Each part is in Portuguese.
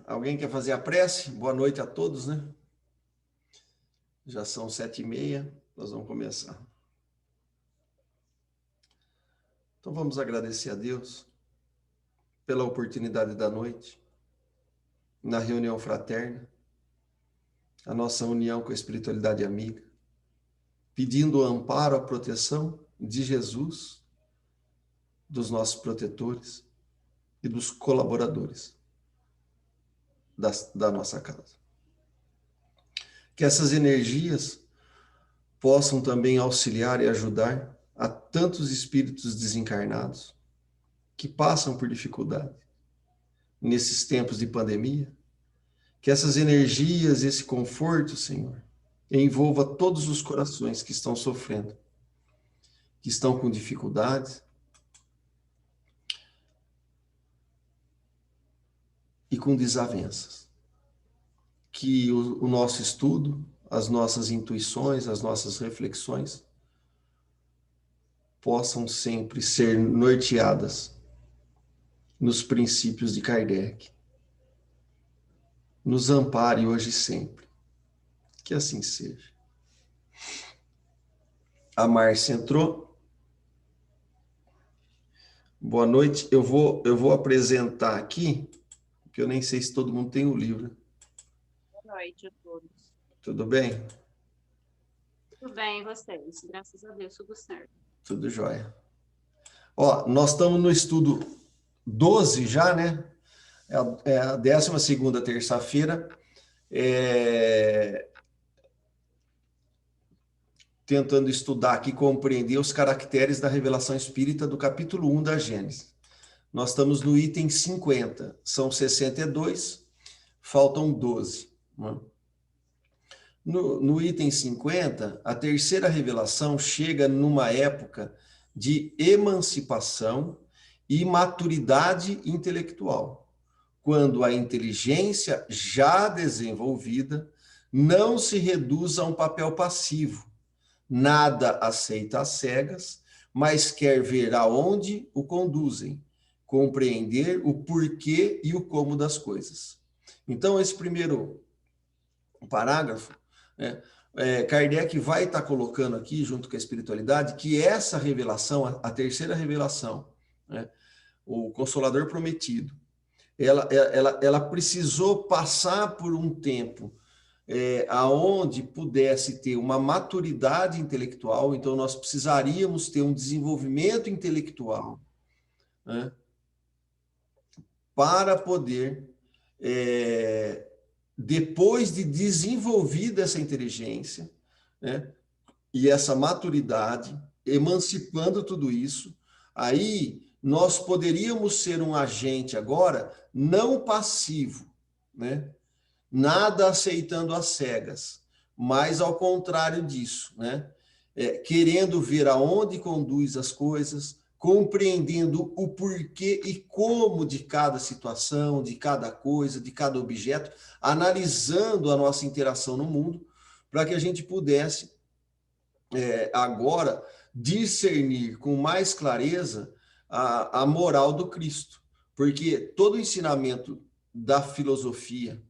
Alguém quer fazer a prece? Boa noite a todos, né? Já são 7h30, nós vamos começar. Então vamos agradecer a Deus pela oportunidade da noite, na reunião fraterna, a nossa união com a espiritualidade amiga, pedindo o amparo, a proteção de Jesus, dos nossos protetores e dos colaboradores da nossa casa. Que essas energias possam também auxiliar e ajudar a tantos espíritos desencarnados que passam por dificuldade nesses tempos de pandemia. Que essas energias, esse conforto, Senhor, envolva todos os corações que estão sofrendo, que estão com dificuldades e com desavenças. Que o nosso estudo, as nossas intuições, as nossas reflexões possam sempre ser norteadas nos princípios de Kardec. Nos ampare hoje e sempre. Que assim seja. A Márcia entrou. Boa noite. Eu vou apresentar aqui, porque eu nem sei se todo mundo tem o livro. Boa noite a todos. Tudo bem? Tudo bem, e vocês? Graças a Deus, tudo certo. Tudo jóia. Ó, nós estamos no estudo 12 já, né? É a 12ª terça-feira. Tentando estudar aqui, compreender os caracteres da revelação espírita do capítulo 1 da Gênesis. Nós estamos no item 50, são 62, faltam 12. No item 50, a terceira revelação chega numa época de emancipação e maturidade intelectual, quando a inteligência já desenvolvida não se reduz a um papel passivo, nada aceita às cegas, mas quer ver aonde o conduzem, compreender o porquê e o como das coisas. Então, esse primeiro parágrafo, Kardec vai estar colocando aqui, junto com a espiritualidade, que essa revelação, a terceira revelação, o Consolador Prometido, ela precisou passar por um tempo aonde pudesse ter uma maturidade intelectual, então nós precisaríamos ter um desenvolvimento intelectual, né, para poder, depois de desenvolvida essa inteligência, né, e essa maturidade, emancipando tudo isso, aí nós poderíamos ser um agente agora não passivo, né? Nada aceitando às cegas, mas ao contrário disso, né? Querendo ver aonde conduz as coisas, compreendendo o porquê e como de cada situação, de cada coisa, de cada objeto, analisando a nossa interação no mundo, para que a gente pudesse agora discernir com mais clareza a moral do Cristo. Porque todo o ensinamento da filosofia,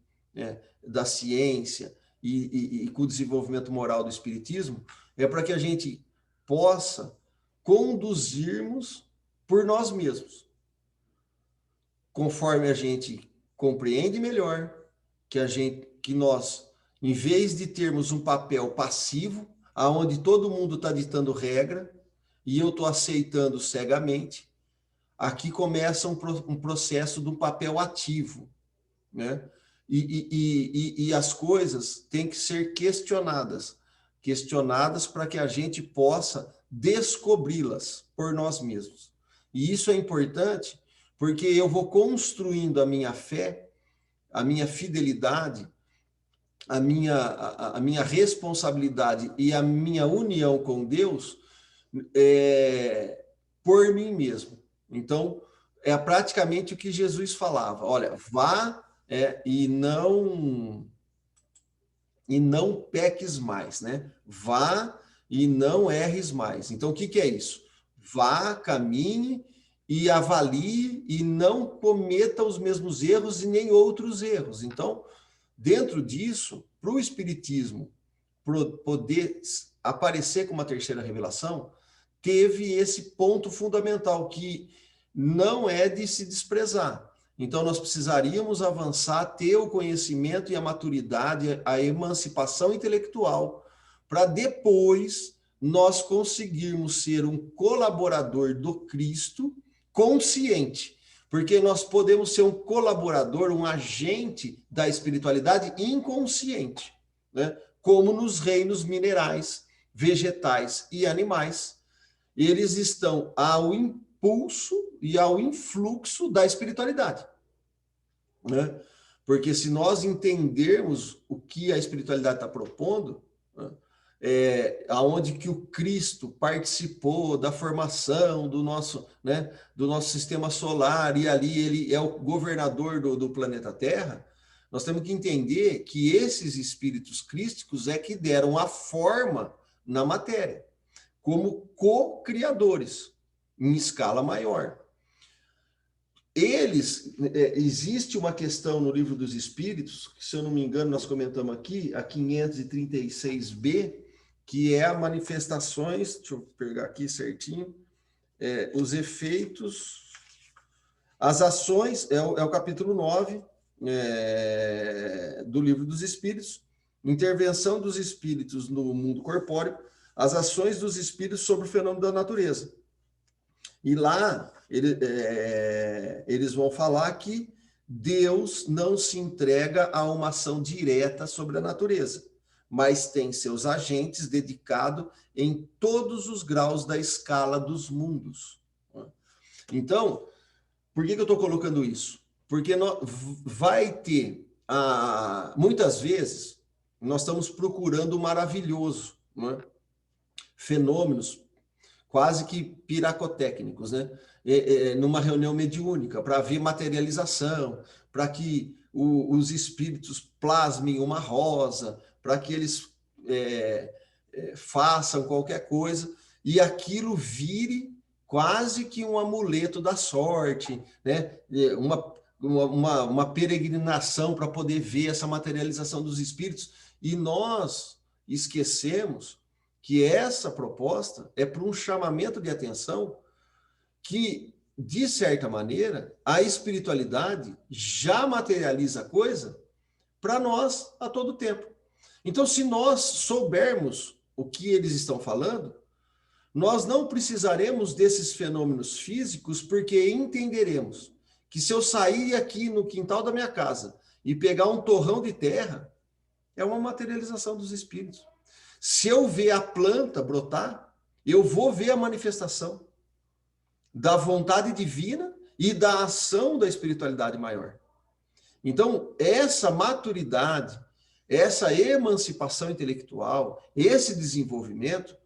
da ciência e com o desenvolvimento moral do espiritismo é para que a gente possa conduzirmos por nós mesmos, conforme a gente compreende melhor, que nós, em vez de termos um papel passivo, aonde todo mundo está ditando regra e eu estou aceitando cegamente, aqui começa um processo de um papel ativo, né? E as coisas têm que ser questionadas para que a gente possa descobri-las por nós mesmos. E isso é importante porque eu vou construindo a minha fé, a minha fidelidade, a minha responsabilidade e a minha união com Deus por mim mesmo. Então, é praticamente o que Jesus falava. Olha, vá e não peques mais, né? Vá e não erres mais. Então, o que é isso? Vá, caminhe e avalie e não cometa os mesmos erros e nem outros erros. Então, dentro disso, para o Espiritismo poder aparecer com uma terceira revelação, teve esse ponto fundamental, que não é de se desprezar. Então, nós precisaríamos avançar, ter o conhecimento e a maturidade, a emancipação intelectual, para depois nós conseguirmos ser um colaborador do Cristo consciente. Porque nós podemos ser um colaborador, um agente da espiritualidade inconsciente, né? Como nos reinos minerais, vegetais e animais. Eles estão ao impulso e ao influxo da espiritualidade, né? Porque se nós entendermos o que a espiritualidade está propondo, né, aonde que o Cristo participou da formação do nosso, né, do nosso sistema solar, e ali ele é o governador do planeta Terra, nós temos que entender que esses espíritos crísticos é que deram a forma na matéria, como co-criadores, em escala maior. Existe uma questão no Livro dos Espíritos, que, se eu não me engano, nós comentamos aqui, a 536b, que é a manifestações, deixa eu pegar aqui certinho, os efeitos, as ações, é o capítulo 9 do Livro dos Espíritos, intervenção dos espíritos no mundo corpóreo, as ações dos espíritos sobre o fenômeno da natureza. E lá eles vão falar que Deus não se entrega a uma ação direta sobre a natureza, mas tem seus agentes dedicados em todos os graus da escala dos mundos. Então, por que eu estou colocando isso? Porque vai ter, muitas vezes, nós estamos procurando o maravilhoso, né? Fenômenos quase que piracotécnicos, né? Numa reunião mediúnica, para ver materialização, para que os espíritos plasmem uma rosa, para que eles façam qualquer coisa, e aquilo vire quase que um amuleto da sorte, né? Uma peregrinação para poder ver essa materialização dos espíritos, e nós esquecemos que essa proposta é para um chamamento de atenção que, de certa maneira, a espiritualidade já materializa a coisa para nós a todo tempo. Então, se nós soubermos o que eles estão falando, nós não precisaremos desses fenômenos físicos, porque entenderemos que, se eu sair aqui no quintal da minha casa e pegar um torrão de terra, é uma materialização dos espíritos. Se eu ver a planta brotar, eu vou ver a manifestação da vontade divina e da ação da espiritualidade maior. Então, essa maturidade, essa emancipação intelectual, esse desenvolvimento,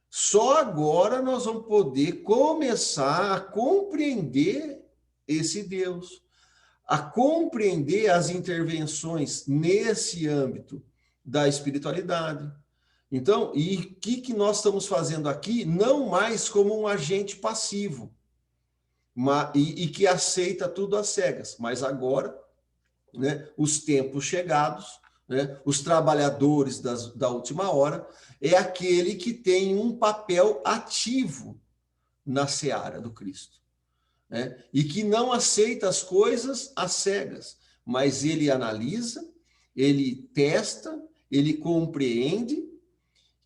só agora nós vamos poder começar a compreender esse Deus, a compreender as intervenções nesse âmbito da espiritualidade. Então, e o que nós estamos fazendo aqui? Não mais como um agente passivo, e que aceita tudo às cegas, mas agora, né, os tempos chegados, né, os trabalhadores da última hora, é aquele que tem um papel ativo na seara do Cristo, né, e que não aceita as coisas às cegas, mas ele analisa, ele testa, ele compreende,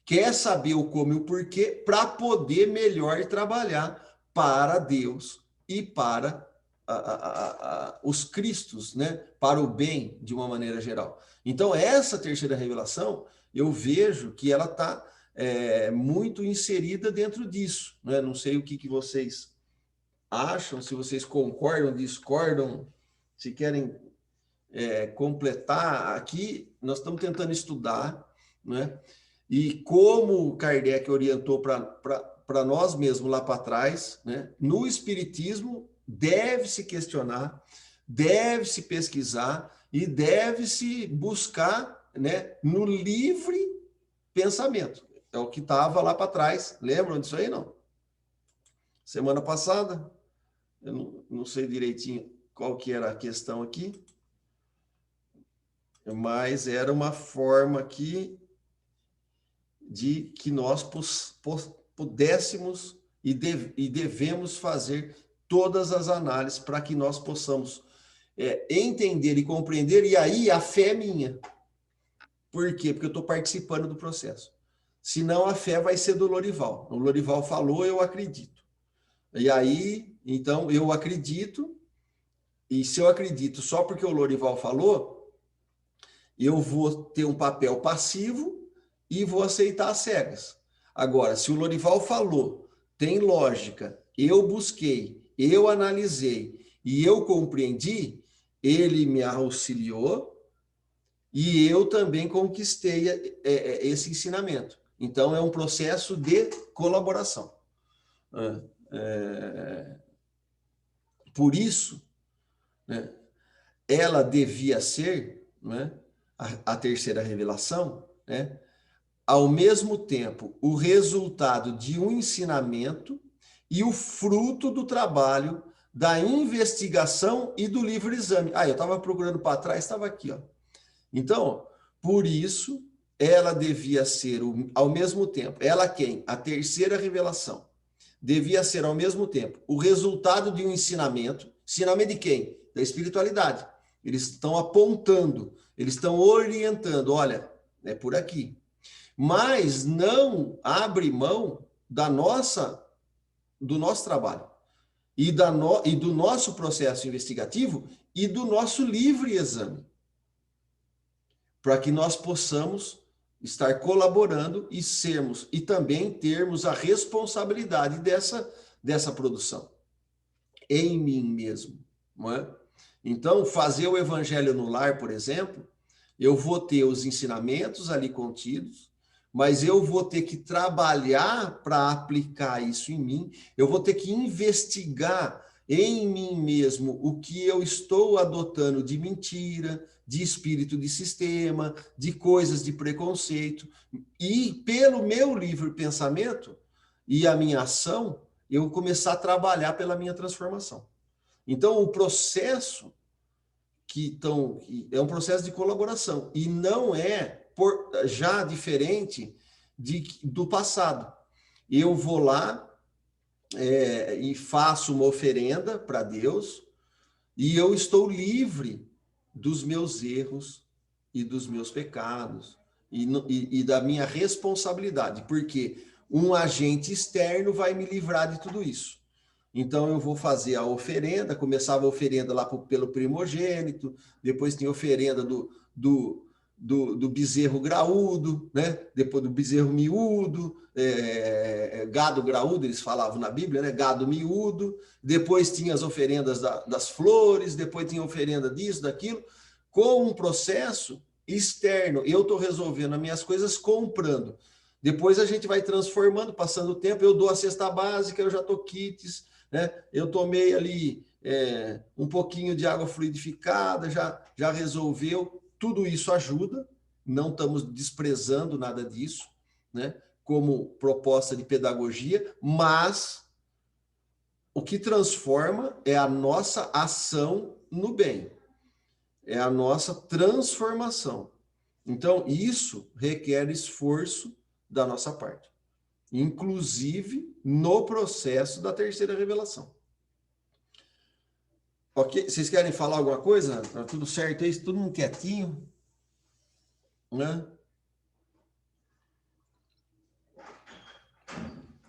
quer saber o como e o porquê, para poder melhor trabalhar para Deus e para os Cristos, né? Para o bem, de uma maneira geral. Então, essa terceira revelação, eu vejo que ela está muito inserida dentro disso, né? Não sei o que vocês acham, se vocês concordam, discordam, se querem completar. Aqui, nós estamos tentando estudar, né? E como Kardec orientou para nós mesmos lá para trás, né? No Espiritismo, deve-se questionar, deve-se pesquisar e deve-se buscar, né, no livre pensamento. É o que estava lá para trás. Lembram disso aí, não? Semana passada, Eu não sei direitinho qual que era a questão aqui, mas era uma forma aqui de que nós pudéssemos e devemos fazer todas as análises para que nós possamos entender e compreender, e aí a fé é minha. Por quê? Porque eu estou participando do processo. Senão a fé vai ser do Lorival. O Lorival falou, eu acredito. E aí, então, eu acredito, e se eu acredito só porque o Lorival falou, eu vou ter um papel passivo e vou aceitar as cegas. Agora, se o Lorival falou, tem lógica, eu busquei, eu analisei e eu compreendi, ele me auxiliou e eu também conquistei esse ensinamento. Então, é um processo de colaboração. Por isso, né, ela devia ser, né, a terceira revelação, né, ao mesmo tempo o resultado de um ensinamento e o fruto do trabalho da investigação e do livre exame. Eu estava procurando para trás, estava aqui, ó. Então, por isso, ela devia ser, ao mesmo tempo, ela quem? A terceira revelação. Devia ser, ao mesmo tempo, o resultado de um ensinamento. Ensinamento de quem? Da espiritualidade. Eles estão apontando, eles estão orientando. Olha, é por aqui. Mas não abre mão do nosso trabalho e do nosso processo investigativo e do nosso livre exame, para que nós possamos estar colaborando e também termos a responsabilidade dessa produção em mim mesmo, não é? Então, fazer o evangelho no lar, por exemplo, eu vou ter os ensinamentos ali contidos, mas eu vou ter que trabalhar para aplicar isso em mim, eu vou ter que investigar em mim mesmo o que eu estou adotando de mentira, de espírito de sistema, de coisas de preconceito, e pelo meu livre pensamento e a minha ação, eu começar a trabalhar pela minha transformação. Então, o processo é um processo de colaboração e não é já diferente do passado. Eu vou lá e faço uma oferenda para Deus e eu estou dos meus erros e dos meus pecados e da minha responsabilidade, porque um agente externo vai me livrar de tudo isso. Então, eu vou fazer a oferenda, começava a oferenda lá pelo primogênito, depois tinha a oferenda do bezerro graúdo, né? Depois do bezerro miúdo, gado graúdo, eles falavam na Bíblia, né? Gado miúdo, depois tinha as oferendas das flores, depois tinha a oferenda disso, daquilo, com um processo externo. Eu estou resolvendo as minhas coisas comprando. Depois a gente vai transformando, passando o tempo, eu dou a cesta básica, eu já estou quites, né? Eu tomei ali um pouquinho de água fluidificada, já resolveu. Tudo isso ajuda, não estamos desprezando nada disso, né? Como proposta de pedagogia, mas o que transforma é a nossa ação no bem, é a nossa transformação. Então, isso requer esforço da nossa parte, inclusive no processo da terceira revelação. Ok? Vocês querem falar alguma coisa? Tá tudo certo aí? Todo mundo quietinho? Né?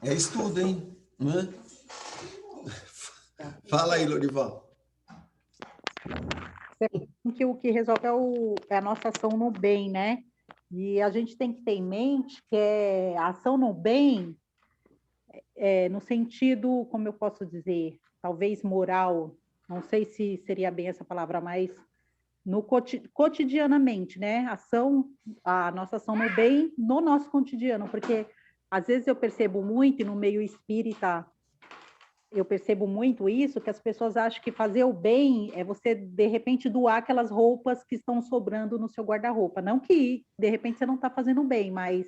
É estudo, hein? Né? Fala aí, Lorival. Que o que resolve é a nossa ação no bem, né? E a gente tem que ter em mente que a ação no bem, no sentido, como eu posso dizer, talvez moral, não sei se seria bem essa palavra, mas cotidianamente, né? A nossa ação no bem no nosso cotidiano, porque às vezes eu percebo muito, e no meio espírita eu percebo muito isso, que as pessoas acham que fazer o bem é você, de repente, doar aquelas roupas que estão sobrando no seu guarda-roupa. Não que, de repente, você não está fazendo bem, mas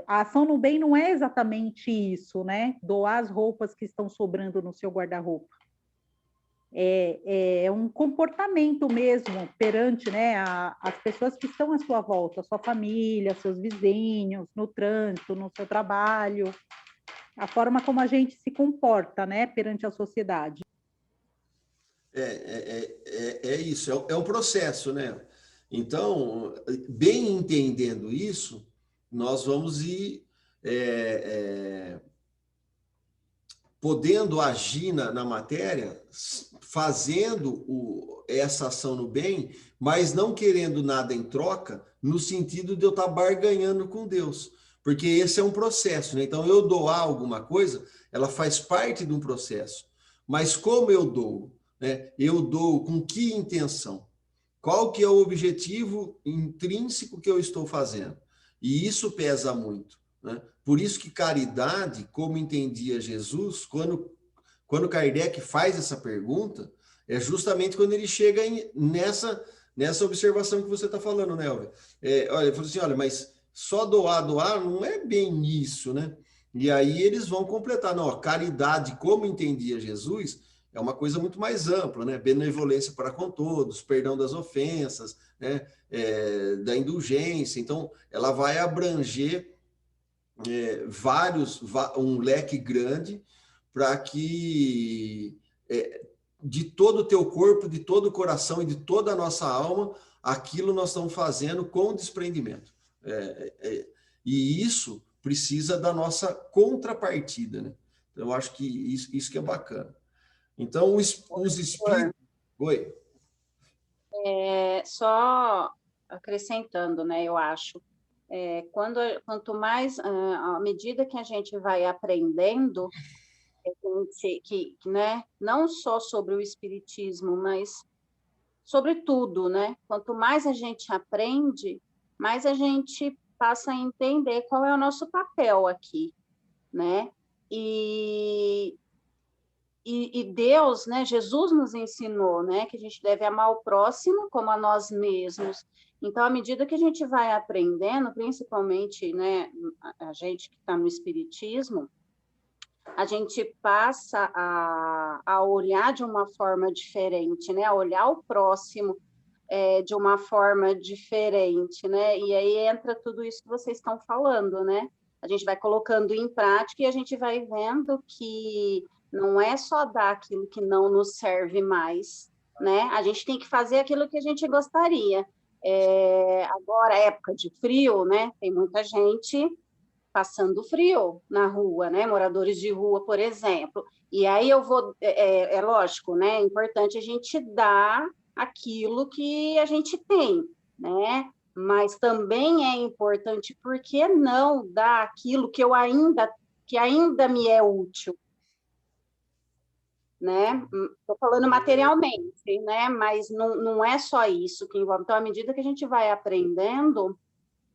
A ação no bem não é exatamente isso, né? Doar as roupas que estão sobrando no seu guarda-roupa. É um comportamento mesmo perante, né, as pessoas que estão à sua volta, a sua família, seus vizinhos, no trânsito, no seu trabalho, a forma como a gente se comporta, né, perante a sociedade. É isso, é um processo, né? Então, bem entendendo isso, nós vamos ir podendo agir na matéria, fazendo essa ação no bem, mas não querendo nada em troca, no sentido de eu estar barganhando com Deus. Porque esse é um processo, né? Então, eu doar alguma coisa, ela faz parte de um processo. Mas como eu dou? Né? Eu dou com que intenção? Qual que é o objetivo intrínseco que eu estou fazendo? E isso pesa muito, né? Por isso que caridade, como entendia Jesus, quando Kardec faz essa pergunta, é justamente quando ele chega nessa observação que você está falando, né, Elvia? Olha, ele falou assim, olha, mas só doar não é bem isso, né? E aí eles vão completar, não, a caridade, como entendia Jesus, é uma coisa muito mais ampla, né? Benevolência para com todos, perdão das ofensas, né? Da indulgência. Então, ela vai abranger um leque grande para que de todo o teu corpo, de todo o coração e de toda a nossa alma, aquilo nós estamos fazendo com desprendimento. E isso precisa da nossa contrapartida, né? Então, eu acho que isso que é bacana. Então, os espíritos... Oi. Só acrescentando, né, eu acho, quanto mais, à medida que a gente vai aprendendo, né, não só sobre o espiritismo, mas sobre tudo, né? Quanto mais a gente aprende, mais a gente passa a entender qual é o nosso papel aqui, né? E Deus, né, Jesus nos ensinou, né, que a gente deve amar o próximo como a nós mesmos. Então, à medida que a gente vai aprendendo, principalmente, né, a gente que está no espiritismo, a gente passa a olhar de uma forma diferente, né, a olhar o próximo de uma forma diferente, né, e aí entra tudo isso que vocês estão falando, né, a gente vai colocando em prática e a gente vai vendo que não é só dar aquilo que não nos serve mais, né? A gente tem que fazer aquilo que a gente gostaria. Agora, época de frio, né? Tem muita gente passando frio na rua, né? Moradores de rua, por exemplo. E aí eu vou... É lógico, né? É importante a gente dar aquilo que a gente tem, né? Mas também é importante, por que não dar aquilo que ainda me é útil, né? Estou falando materialmente, né? Mas não é só isso que envolve. Então, à medida que a gente vai aprendendo,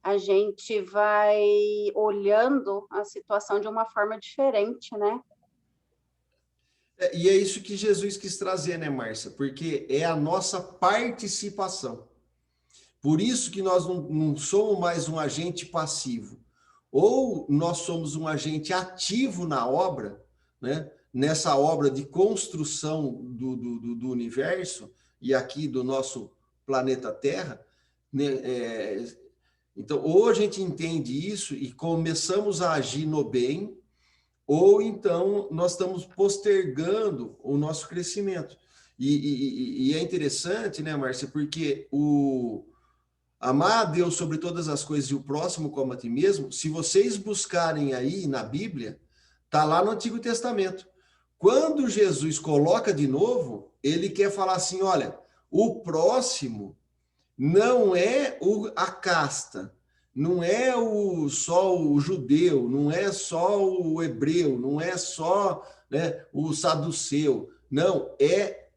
a gente vai olhando a situação de uma forma diferente, né? E é isso que Jesus quis trazer, né, Márcia? Porque é a nossa participação. Por isso que nós não somos mais um agente passivo. Ou nós somos um agente ativo na obra, né? Nessa obra de construção do universo e aqui do nosso planeta Terra. Né? Então, ou a gente entende isso e começamos a agir no bem, ou então nós estamos postergando o nosso crescimento. E é interessante, né, Márcia, porque amar a Deus sobre todas as coisas e o próximo como a ti mesmo, se vocês buscarem aí na Bíblia, está lá no Antigo Testamento. Quando Jesus coloca de novo, ele quer falar assim, olha, o próximo não é a casta, não é só o judeu, não é só o hebreu, não é só, né, o saduceu, não, é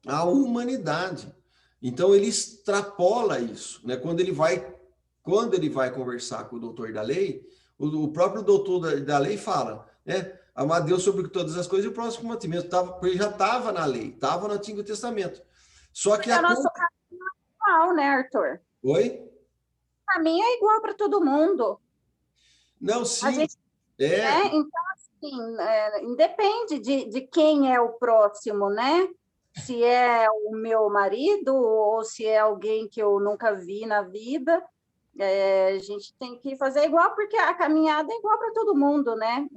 a humanidade. Então ele extrapola isso, né? Quando ele vai conversar com o doutor da lei, o próprio doutor da lei fala, né? Amar Deus sobre todas as coisas e o próximo como a ti mesmo. Ele já estava na lei, estava no Antigo Testamento. Só que é o nosso caminho atual, né, Arthur? Oi? caminho é igual para todo mundo. Não, A sim. gente, né? Então, assim, independe de quem é o próximo, né? Se é o meu marido ou se é alguém que eu nunca vi na vida, a gente tem que fazer igual, porque a caminhada é igual para todo mundo, né?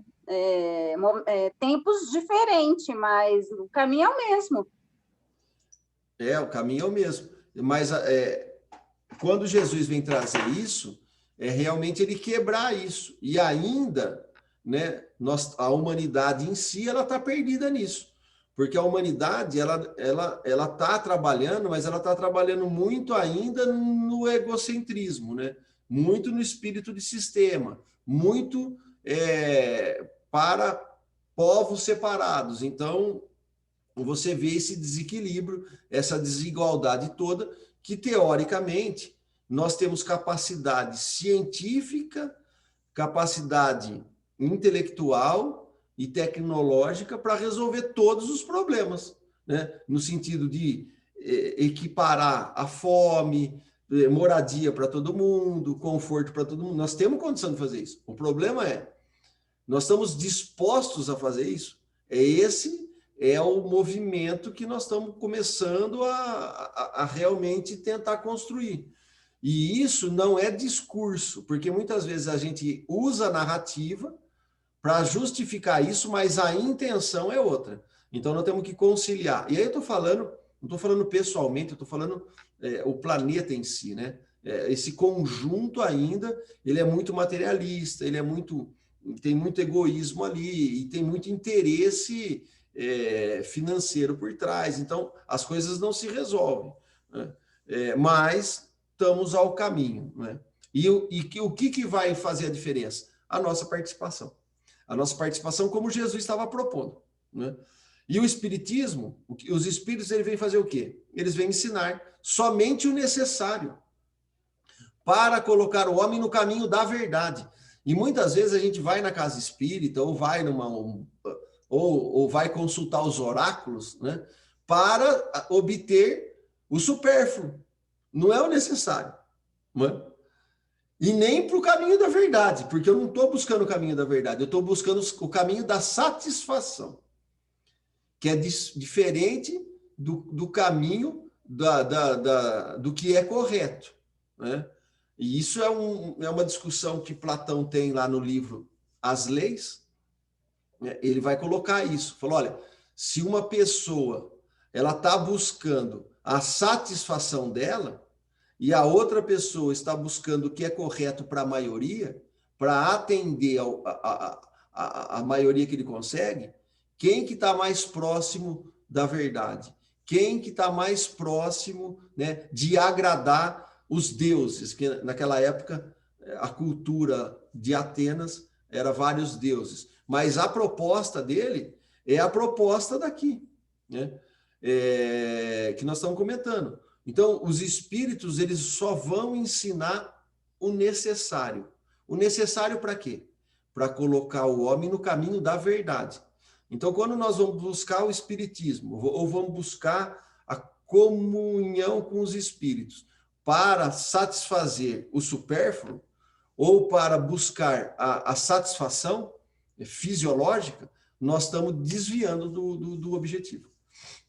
Tempos diferentes, mas o caminho é o mesmo. O caminho é o mesmo. Mas quando Jesus vem trazer isso, é realmente ele quebrar isso. E ainda, né, a humanidade em si, ela está perdida nisso. Porque a humanidade, ela tá trabalhando, mas ela está trabalhando muito ainda no egocentrismo, né? Muito no espírito de sistema, muito para povos separados. Então, você vê esse desequilíbrio, essa desigualdade toda, que teoricamente nós temos capacidade científica, capacidade intelectual e tecnológica para resolver todos os problemas, né? No sentido de equiparar a fome, moradia para todo mundo, conforto para todo mundo. Nós temos condição de fazer isso. O problema nós estamos dispostos a fazer isso? Esse é o movimento que nós estamos começando a realmente tentar construir. E isso não é discurso, porque muitas vezes a gente usa a narrativa para justificar isso, mas a intenção é outra. Então nós temos que conciliar. E aí eu estou falando, não estou falando pessoalmente, eu estou falando o planeta em si, né? Esse conjunto ainda, ele é muito materialista, tem muito egoísmo ali, e tem muito interesse financeiro por trás. Então, as coisas não se resolvem, né? Mas estamos ao caminho, né? E o que vai fazer a diferença? A nossa participação. A nossa participação, como Jesus estava propondo, né? E o Espiritismo, os Espíritos, ele vem fazer o quê? Eles vêm ensinar somente o necessário para colocar o homem no caminho da verdade. E muitas vezes a gente vai na casa espírita ou vai ou vai consultar os oráculos, né, para obter o supérfluo. Não é o necessário, né? E nem para o caminho da verdade, porque eu não estou buscando o caminho da verdade, eu estou buscando o caminho da satisfação, que é diferente do caminho do que é correto, né? E isso é uma discussão que Platão tem lá no livro As Leis. Ele vai colocar isso. Falou, olha, se uma pessoa ela está buscando a satisfação dela e a outra pessoa está buscando o que é correto para a maioria, para atender a maioria que ele consegue, quem que está mais próximo da verdade? Quem que está mais próximo, né, de agradar os deuses? Que naquela época a cultura de Atenas era vários deuses. Mas a proposta dele é a proposta daqui, né? Que nós estamos comentando. Então, os espíritos, eles só vão ensinar o necessário. O necessário para quê? Para colocar o homem no caminho da verdade. Então, quando nós vamos buscar o espiritismo, ou vamos buscar a comunhão com os espíritos para satisfazer o supérfluo, ou para buscar a satisfação fisiológica, nós estamos desviando do objetivo,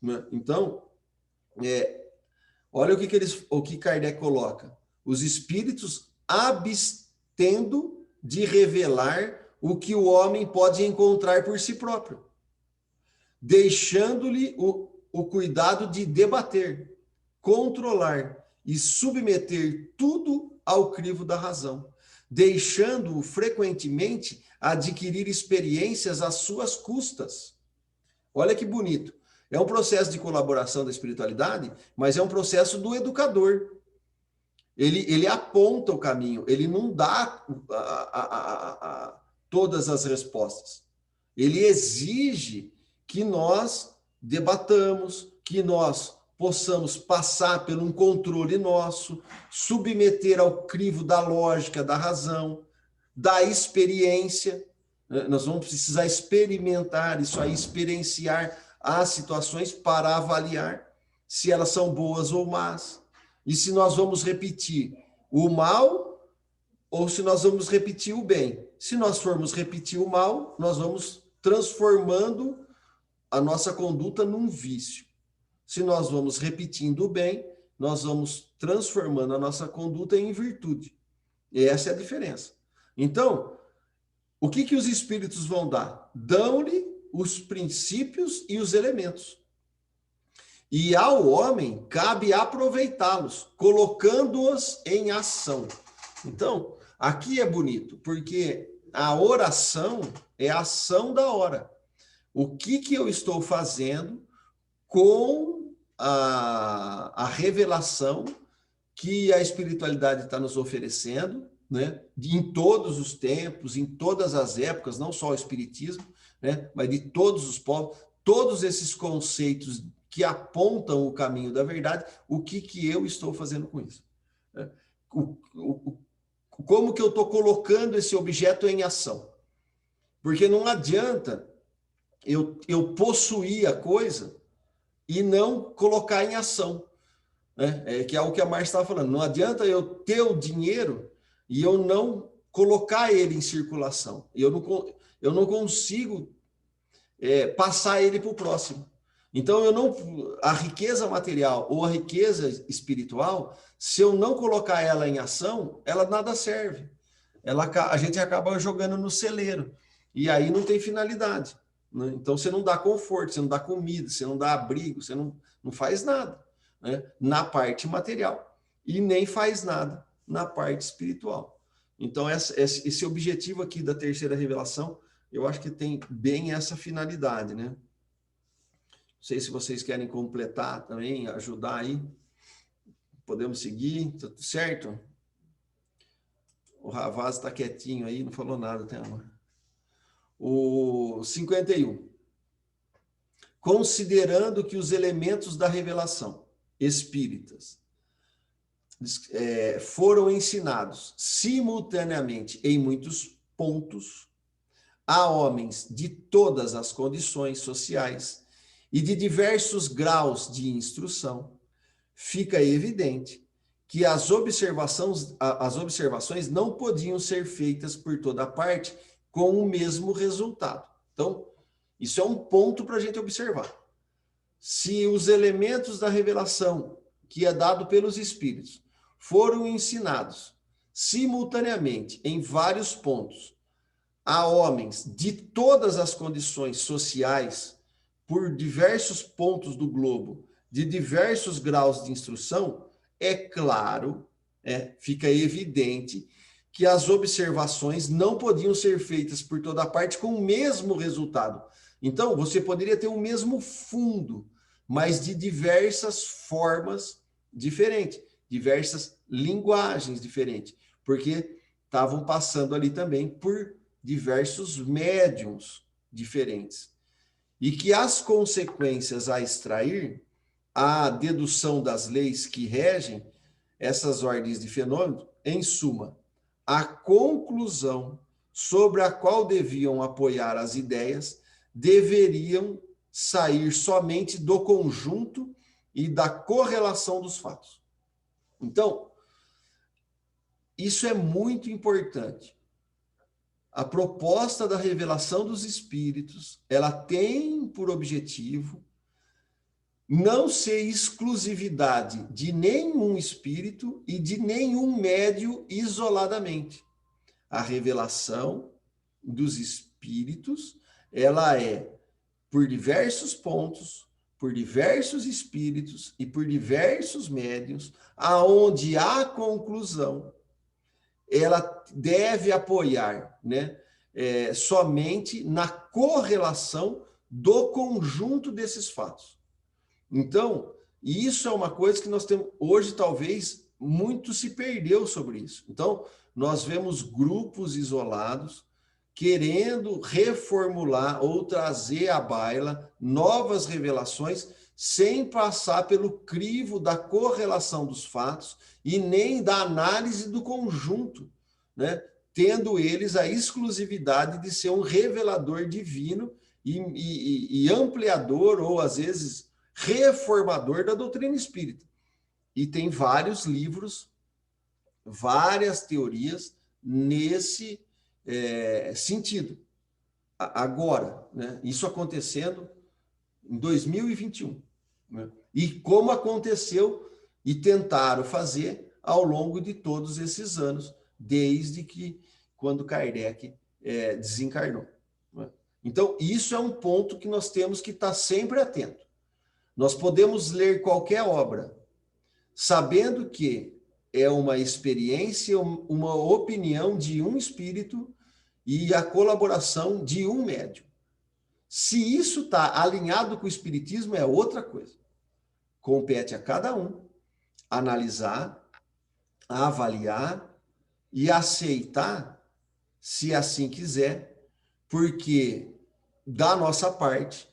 né? Então, olha o que Kardec coloca. Os espíritos abstendo de revelar o que o homem pode encontrar por si próprio, deixando-lhe o cuidado de debater, controlar e submeter tudo ao crivo da razão, deixando-o frequentemente adquirir experiências às suas custas. Olha que bonito. É um processo de colaboração da espiritualidade, mas é um processo do educador. Ele aponta o caminho, ele não dá todas as respostas. Ele exige que nós debatamos, que nós possamos passar por um controle nosso, submeter ao crivo da lógica, da razão, da experiência. Nós vamos precisar experimentar isso aí, experienciar as situações para avaliar se elas são boas ou más. E se nós vamos repetir o mal ou se nós vamos repetir o bem. Se nós formos repetir o mal, nós vamos transformando a nossa conduta num vício. Se nós vamos repetindo o bem, nós vamos transformando a nossa conduta em virtude. E essa é a diferença. Então, o que os espíritos vão dar? Dão-lhe os princípios e os elementos. E ao homem cabe aproveitá-los, colocando-os em ação. Então, aqui é bonito, porque a oração é a ação da hora. O que eu estou fazendo com a revelação que a espiritualidade está nos oferecendo, né? Em todos os tempos, em todas as épocas, não só o espiritismo, né? Mas de todos os povos, todos esses conceitos que apontam o caminho da verdade, o que eu estou fazendo com isso? Né? Como que eu estou colocando esse objeto em ação? Porque não adianta eu possuir a coisa e não colocar em ação, né? Que é o que a Márcia estava falando. Não adianta eu ter o dinheiro e eu não colocar ele em circulação. Eu não consigo passar ele para o próximo. Então, a riqueza material ou a riqueza espiritual, se eu não colocar ela em ação, ela nada serve. A gente acaba jogando no celeiro. E aí não tem finalidade. Né? Então, você não dá conforto, você não dá comida, você não dá abrigo, você não faz nada, né? Na parte material. E nem faz nada na parte espiritual. Então, esse objetivo aqui da terceira revelação, eu acho que tem bem essa finalidade, né? Não sei se vocês querem completar também, ajudar aí. Podemos seguir, tudo certo? O Ravaz está quietinho aí, não falou nada até agora. O 51. Considerando que os elementos da revelação espíritas foram ensinados simultaneamente em muitos pontos a homens de todas as condições sociais e de diversos graus de instrução, fica evidente que as observações não podiam ser feitas por toda parte com o mesmo resultado. Então, isso é um ponto para a gente observar. Se os elementos da revelação que é dado pelos espíritos foram ensinados simultaneamente em vários pontos a homens de todas as condições sociais, por diversos pontos do globo, de diversos graus de instrução, é claro, fica evidente que as observações não podiam ser feitas por toda parte com o mesmo resultado. Então, você poderia ter o mesmo fundo, mas de diversas formas diferentes, diversas linguagens diferentes, porque estavam passando ali também por diversos médiums diferentes. E que as consequências a extrair, a dedução das leis que regem essas ordens de fenômenos, em suma, a conclusão sobre a qual deviam apoiar as ideias, deveriam sair somente do conjunto e da correlação dos fatos. Então, isso é muito importante. A proposta da revelação dos espíritos, ela tem por objetivo não ser exclusividade de nenhum espírito e de nenhum médio isoladamente. A revelação dos espíritos, ela é por diversos pontos, por diversos espíritos e por diversos médiuns, aonde a conclusão ela deve apoiar, né, somente na correlação do conjunto desses fatos. Então, isso é uma coisa que nós temos hoje, talvez, muito se perdeu sobre isso. Então, nós vemos grupos isolados querendo reformular ou trazer à baila novas revelações sem passar pelo crivo da correlação dos fatos e nem da análise do conjunto, né? Tendo eles a exclusividade de ser um revelador divino e ampliador ou, às vezes, reformador da doutrina espírita. E tem vários livros, várias teorias nesse sentido. Agora, né? Isso acontecendo em 2021. Né? E como aconteceu e tentaram fazer ao longo de todos esses anos, desde que quando Kardec desencarnou. Né? Então, isso é um ponto que nós temos que estar sempre atento. Nós podemos ler qualquer obra, sabendo que é uma experiência, uma opinião de um espírito e a colaboração de um médium. Se isso está alinhado com o espiritismo, é outra coisa. Compete a cada um analisar, avaliar e aceitar, se assim quiser, porque da nossa parte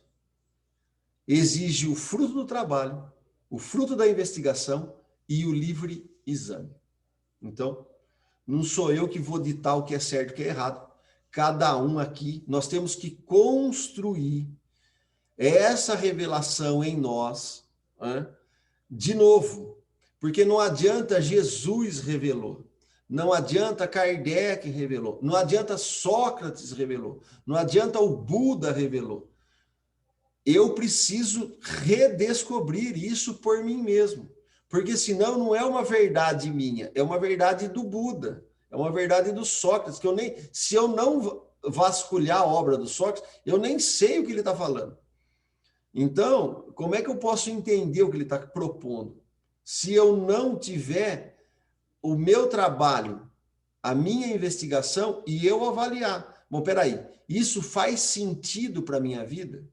exige o fruto do trabalho, o fruto da investigação e o livre exame. Então, não sou eu que vou ditar o que é certo e o que é errado. Cada um aqui, nós temos que construir essa revelação em nós, né? De novo, porque não adianta Jesus revelou, não adianta Kardec revelou, não adianta Sócrates revelou, não adianta o Buda revelou. Eu preciso redescobrir isso por mim mesmo, porque senão não é uma verdade minha, é uma verdade do Buda, é uma verdade do Sócrates, que se eu não vasculhar a obra do Sócrates, eu nem sei o que ele está falando. Então, como é que eu posso entender o que ele está propondo? Se eu não tiver o meu trabalho, a minha investigação e eu avaliar. Bom, peraí, isso faz sentido para a minha vida?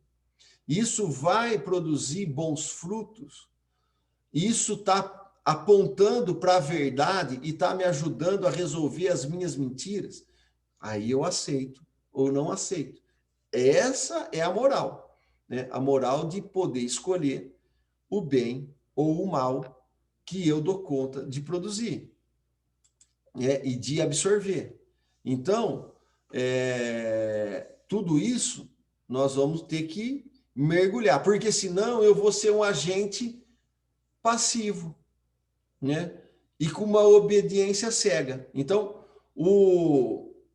Isso vai produzir bons frutos? Isso está apontando para a verdade e está me ajudando a resolver as minhas mentiras? Aí eu aceito ou não aceito. Essa é a moral. Né? A moral de poder escolher o bem ou o mal que eu dou conta de produzir, né? E de absorver. Então, tudo isso nós vamos ter que mergulhar, porque senão eu vou ser um agente passivo, né? E com uma obediência cega. Então,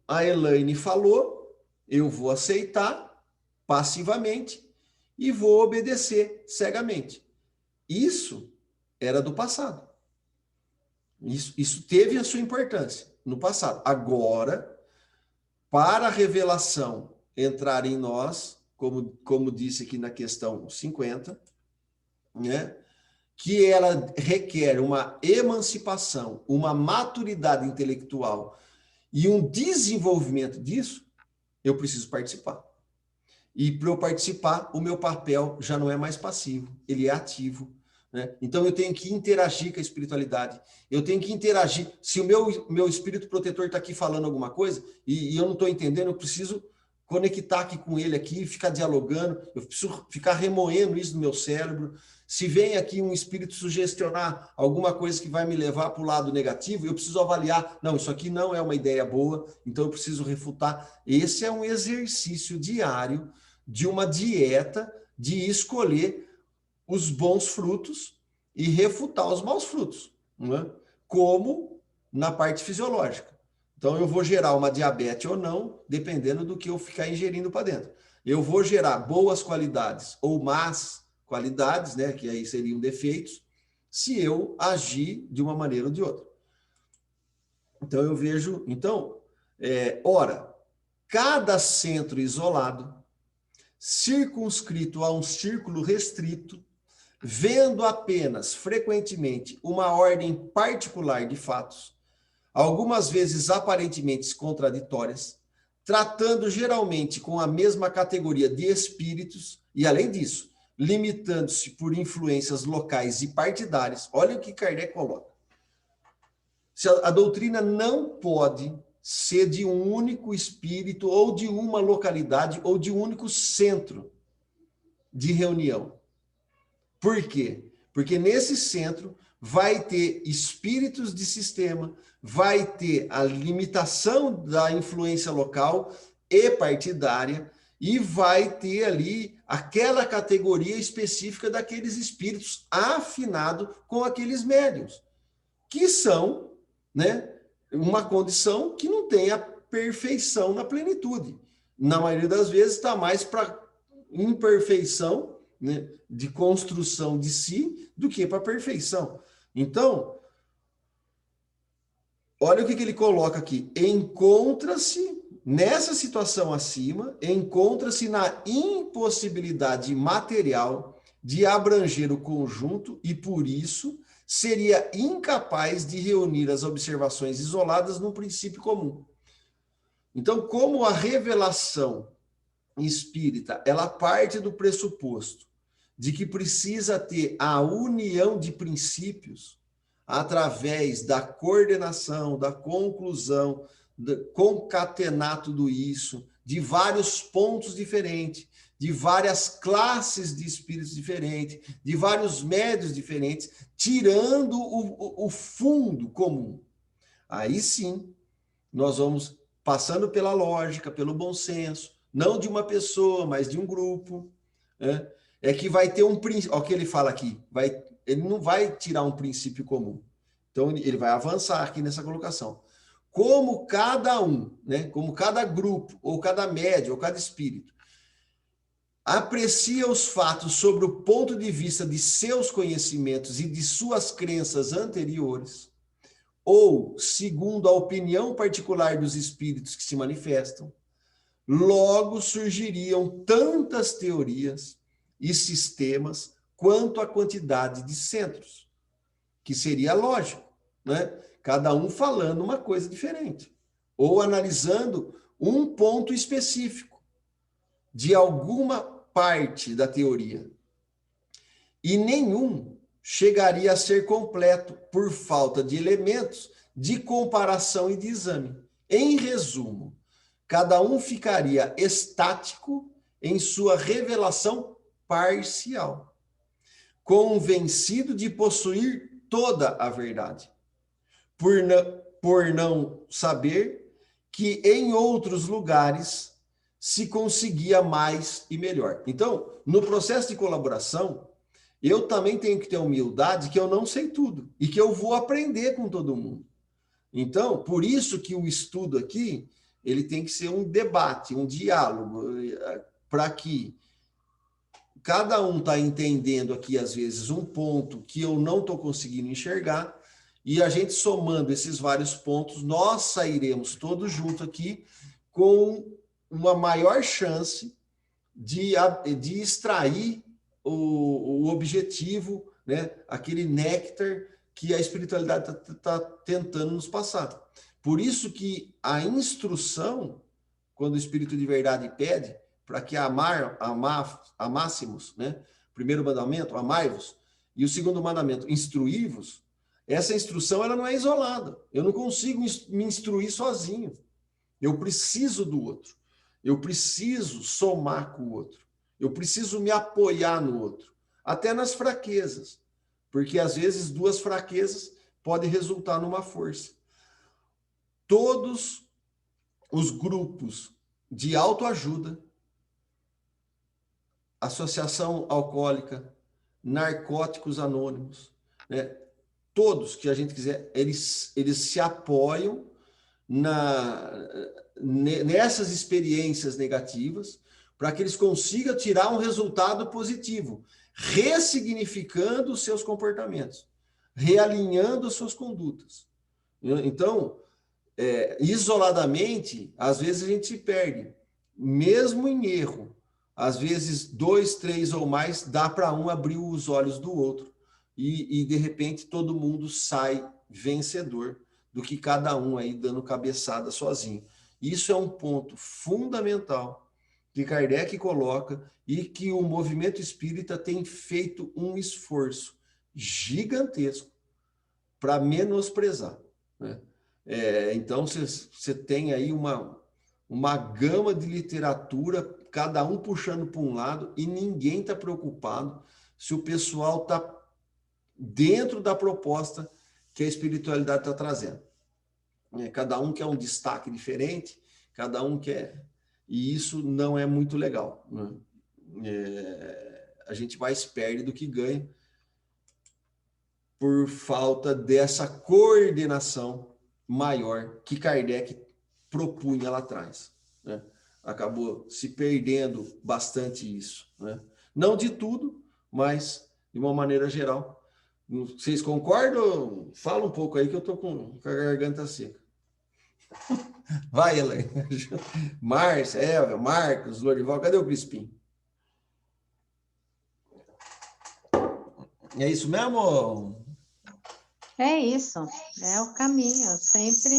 a Elaine falou, eu vou aceitar passivamente e vou obedecer cegamente. Isso era do passado. Isso teve a sua importância no passado. Agora, para a revelação entrar em nós, como disse aqui na questão 50, né, que ela requer uma emancipação, uma maturidade intelectual e um desenvolvimento disso, eu preciso participar. E para eu participar, o meu papel já não é mais passivo, ele é ativo. Né? Então eu tenho que interagir com a espiritualidade, eu tenho que interagir. Se o meu espírito protetor está aqui falando alguma coisa e eu não estou entendendo, eu preciso conectar aqui com ele aqui, ficar dialogando, eu preciso ficar remoendo isso no meu cérebro. Se vem aqui um espírito sugestionar alguma coisa que vai me levar para o lado negativo, eu preciso avaliar, não, isso aqui não é uma ideia boa, então eu preciso refutar. Esse é um exercício diário de uma dieta de escolher os bons frutos e refutar os maus frutos, né? Como na parte fisiológica. Então, eu vou gerar uma diabetes ou não, dependendo do que eu ficar ingerindo para dentro. Eu vou gerar boas qualidades ou más qualidades, né, que aí seriam defeitos, se eu agir de uma maneira ou de outra. Então, eu vejo... Então, ora, cada centro isolado, circunscrito a um círculo restrito, vendo apenas, frequentemente, uma ordem particular de fatos, algumas vezes aparentemente contraditórias, tratando geralmente com a mesma categoria de espíritos, e além disso, limitando-se por influências locais e partidárias. Olha o que Kardec coloca. A doutrina não pode ser de um único espírito ou de uma localidade ou de um único centro de reunião. Por quê? Porque nesse centro vai ter espíritos de sistema, vai ter a limitação da influência local e partidária e vai ter ali aquela categoria específica daqueles espíritos afinado com aqueles médiuns, que são, né, uma condição que não tem a perfeição na plenitude. Na maioria das vezes está mais para imperfeição, né, de construção de si, do que para perfeição. Então, olha o que ele coloca aqui. Encontra-se, nessa situação acima, encontra-se na impossibilidade material de abranger o conjunto e, por isso, seria incapaz de reunir as observações isoladas num princípio comum. Então, como a revelação espírita, ela parte do pressuposto de que precisa ter a união de princípios através da coordenação, da conclusão, do concatenar tudo isso, de vários pontos diferentes, de várias classes de espíritos diferentes, de vários médios diferentes, tirando o fundo comum. Aí sim, nós vamos passando pela lógica, pelo bom senso, não de uma pessoa, mas de um grupo, né? É que vai ter um princípio, olha o que ele fala aqui, ele não vai tirar um princípio comum. Então, ele vai avançar aqui nessa colocação. Como cada um, né, como cada grupo, ou cada médio, ou cada espírito, aprecia os fatos sobre o ponto de vista de seus conhecimentos e de suas crenças anteriores, ou segundo a opinião particular dos espíritos que se manifestam, logo surgiriam tantas teorias e sistemas quanto a quantidade de centros, que seria lógico, né? Cada um falando uma coisa diferente, ou analisando um ponto específico de alguma parte da teoria. E nenhum chegaria a ser completo por falta de elementos de comparação e de exame. Em resumo, cada um ficaria estático em sua revelação parcial, convencido de possuir toda a verdade, por não saber que em outros lugares se conseguia mais e melhor. Então, no processo de colaboração, eu também tenho que ter humildade que eu não sei tudo e que eu vou aprender com todo mundo. Então, por isso que o estudo aqui, ele tem que ser um debate, um diálogo, para que cada um está entendendo aqui, às vezes, um ponto que eu não estou conseguindo enxergar, e a gente somando esses vários pontos, nós sairemos todos juntos aqui com uma maior chance de extrair o objetivo, né? Aquele néctar que a espiritualidade está tentando nos passar. Por isso que a instrução, quando o Espírito de Verdade pede, para que amássemos, né? Primeiro mandamento, amai-vos, e o segundo mandamento, instruí-vos, essa instrução ela não é isolada. Eu não consigo me instruir sozinho. Eu preciso do outro. Eu preciso somar com o outro. Eu preciso me apoiar no outro, até nas fraquezas, porque às vezes duas fraquezas podem resultar numa força. Todos os grupos de autoajuda, associação alcoólica, narcóticos anônimos, né? Todos que a gente quiser, eles se apoiam nessas experiências negativas para que eles consigam tirar um resultado positivo, ressignificando os seus comportamentos, realinhando as suas condutas. Então, isoladamente, às vezes a gente se perde, mesmo em erro. Às vezes, 2, 3 ou mais, dá para um abrir os olhos do outro. E, de repente, todo mundo sai vencedor do que cada um aí dando cabeçada sozinho. Isso é um ponto fundamental que Kardec coloca e que o movimento espírita tem feito um esforço gigantesco para menosprezar, né? Então, você tem aí uma gama de literatura, cada um puxando para um lado, e ninguém está preocupado se o pessoal está dentro da proposta que a espiritualidade está trazendo. Cada um quer um destaque diferente, cada um quer... E isso não é muito legal, né? A gente mais perde do que ganha por falta dessa coordenação maior que Kardec propunha lá atrás, né? Acabou se perdendo bastante isso, né? Não de tudo, mas de uma maneira geral. Vocês concordam? Fala um pouco aí que eu estou com a garganta seca. Vai, Elaine. Márcia, Eva, Marcos, Lorival, cadê o Crispim? É isso mesmo? É isso, é o caminho, sempre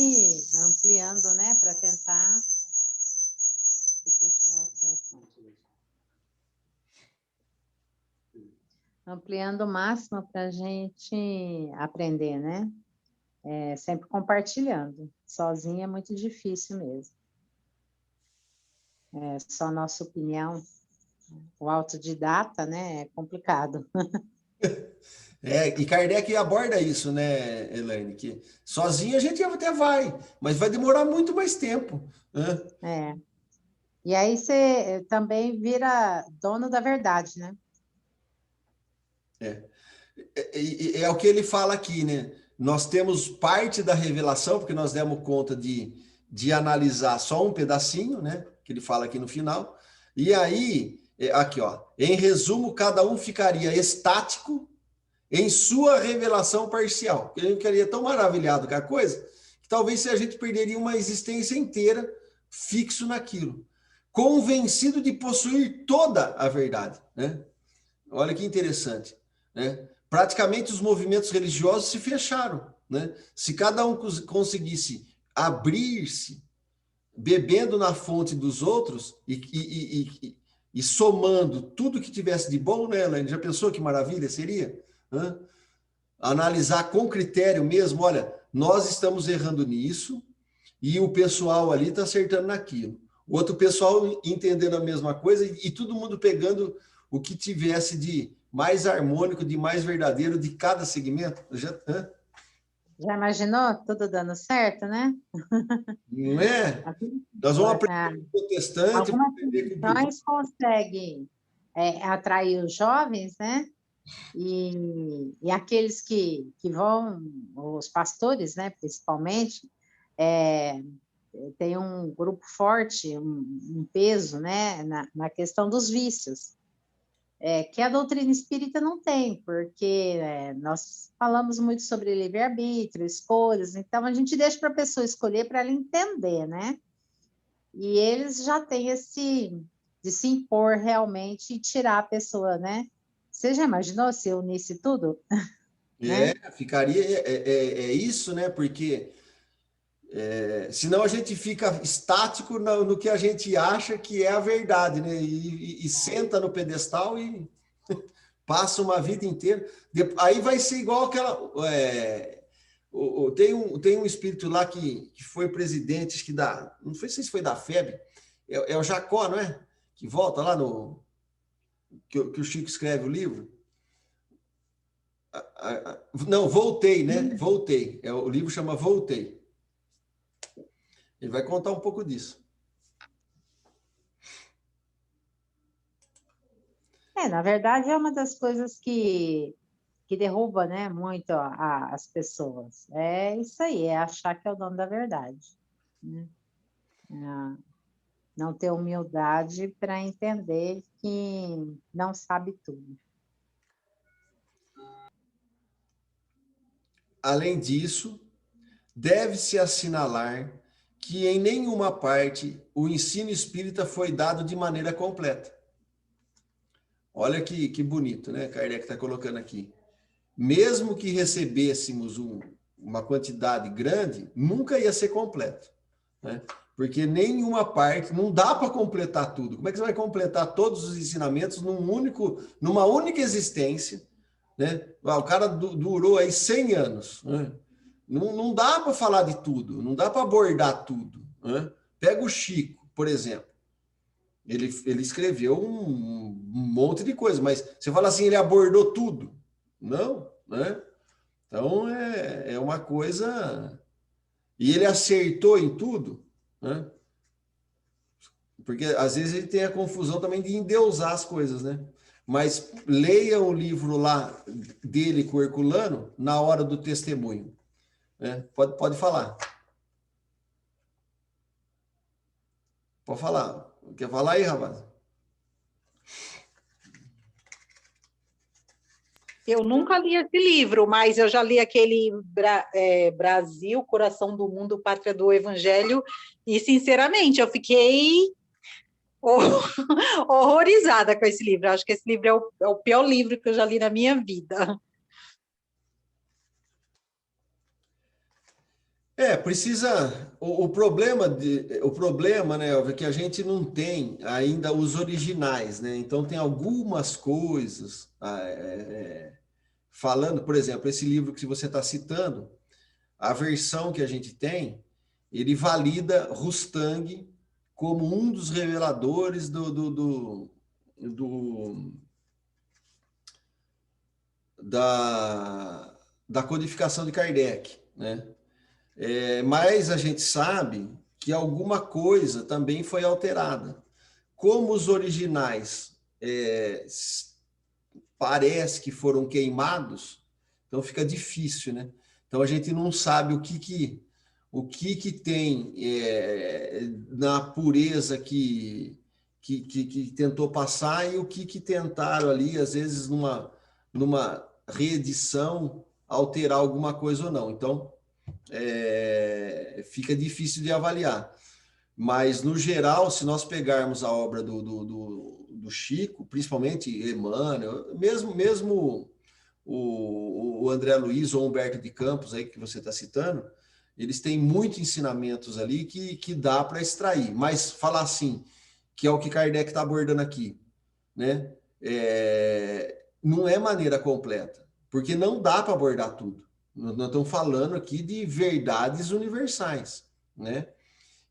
ampliando, né, para tentar. Ampliando o máximo para a gente aprender, né? Sempre compartilhando. Sozinho é muito difícil mesmo. É só nossa opinião. O autodidata, né, é complicado. E Kardec aborda isso, né, Elaine? Que sozinho a gente até vai, mas vai demorar muito mais tempo, né? E aí você também vira dono da verdade, né? É o que ele fala aqui, né? Nós temos parte da revelação, porque nós demos conta de analisar só um pedacinho, né? Que ele fala aqui no final. E aí, aqui, ó, em resumo, cada um ficaria estático em sua revelação parcial. Ele ficaria tão maravilhado com a coisa que talvez a gente perderia uma existência inteira fixo naquilo, convencido de possuir toda a verdade, né? Olha que interessante, né? Praticamente os movimentos religiosos se fecharam, né? Se cada um conseguisse abrir-se, bebendo na fonte dos outros e somando tudo que tivesse de bom, né, Elaine? Já pensou que maravilha seria? Hã? Analisar com critério mesmo, olha, nós estamos errando nisso e o pessoal ali está acertando naquilo. O outro pessoal entendendo a mesma coisa e todo mundo pegando o que tivesse de mais harmônico, de mais verdadeiro de cada segmento. Já imaginou tudo dando certo, né? Não é? Nós vamos aprender com o protestante. Algumas instituições conseguem atrair os jovens, né? E aqueles que vão, os pastores, né, principalmente, tem um grupo forte, um peso, né, na questão dos vícios, que a doutrina espírita não tem, porque nós falamos muito sobre livre-arbítrio, escolhas, então a gente deixa para a pessoa escolher para ela entender, né? E eles já têm de se impor realmente e tirar a pessoa, né? Você já imaginou se eu unisse tudo? Né? Ficaria isso, né? Porque senão a gente fica estático no que a gente acha que é a verdade, né? E senta no pedestal e passa uma vida inteira. Aí vai ser igual aquela. Tem um espírito lá que foi presidente, acho que não sei se foi da FEB, é o Jacó, não é? Que volta lá no. Que o Chico escreve o livro. Não, Voltei, né? Voltei. O livro chama Voltei. Ele vai contar um pouco disso. Na verdade, é uma das coisas que derruba, né, muito as pessoas. É isso aí, é achar que é o dono da verdade. Né? Não ter humildade para entender que não sabe tudo. Além disso, deve-se assinalar que em nenhuma parte o ensino espírita foi dado de maneira completa. Olha que bonito, né? Kardec está colocando aqui. Mesmo que recebêssemos uma quantidade grande, nunca ia ser completo, né? Porque nenhuma parte, não dá para completar tudo. Como é que você vai completar todos os ensinamentos numa única existência, né? O cara durou aí 100 anos, né? Não dá para falar de tudo, não dá para abordar tudo, né? Pega o Chico, por exemplo. Ele escreveu um monte de coisa, mas você fala assim, ele abordou tudo? Não, né? Então, é uma coisa... E ele acertou em tudo, né? Porque, às vezes, ele tem a confusão também de endeusar as coisas, né? Mas leia o livro lá dele com o Herculano na hora do testemunho. Né? Pode falar. Pode falar. Quer falar aí, rapaz? Eu nunca li esse livro, mas eu já li aquele Brasil, Coração do Mundo, Pátria do Evangelho, e, sinceramente, eu fiquei horrorizada com esse livro. Acho que esse livro é o pior livro que eu já li na minha vida. Precisa. O problema, né, Elvia, é que a gente não tem ainda os originais, né? Então, tem algumas coisas. Falando, por exemplo, esse livro que você está citando, a versão que a gente tem, ele valida Rustang como um dos reveladores da codificação de Kardec, né? Mas a gente sabe que alguma coisa também foi alterada. Como os originais parece que foram queimados, então fica difícil, né? Então a gente não sabe o que tem na pureza que tentou passar e o que tentaram ali, às vezes numa reedição, alterar alguma coisa ou não. Então fica difícil de avaliar. Mas, no geral, se nós pegarmos a obra do Chico, principalmente Emmanuel, mesmo o André Luiz ou Humberto de Campos, aí que você está citando, eles têm muitos ensinamentos ali que dá para extrair. Mas falar assim, que é o que Kardec está abordando aqui, né? Não é maneira completa, porque não dá para abordar tudo. Nós estamos falando aqui de verdades universais, né?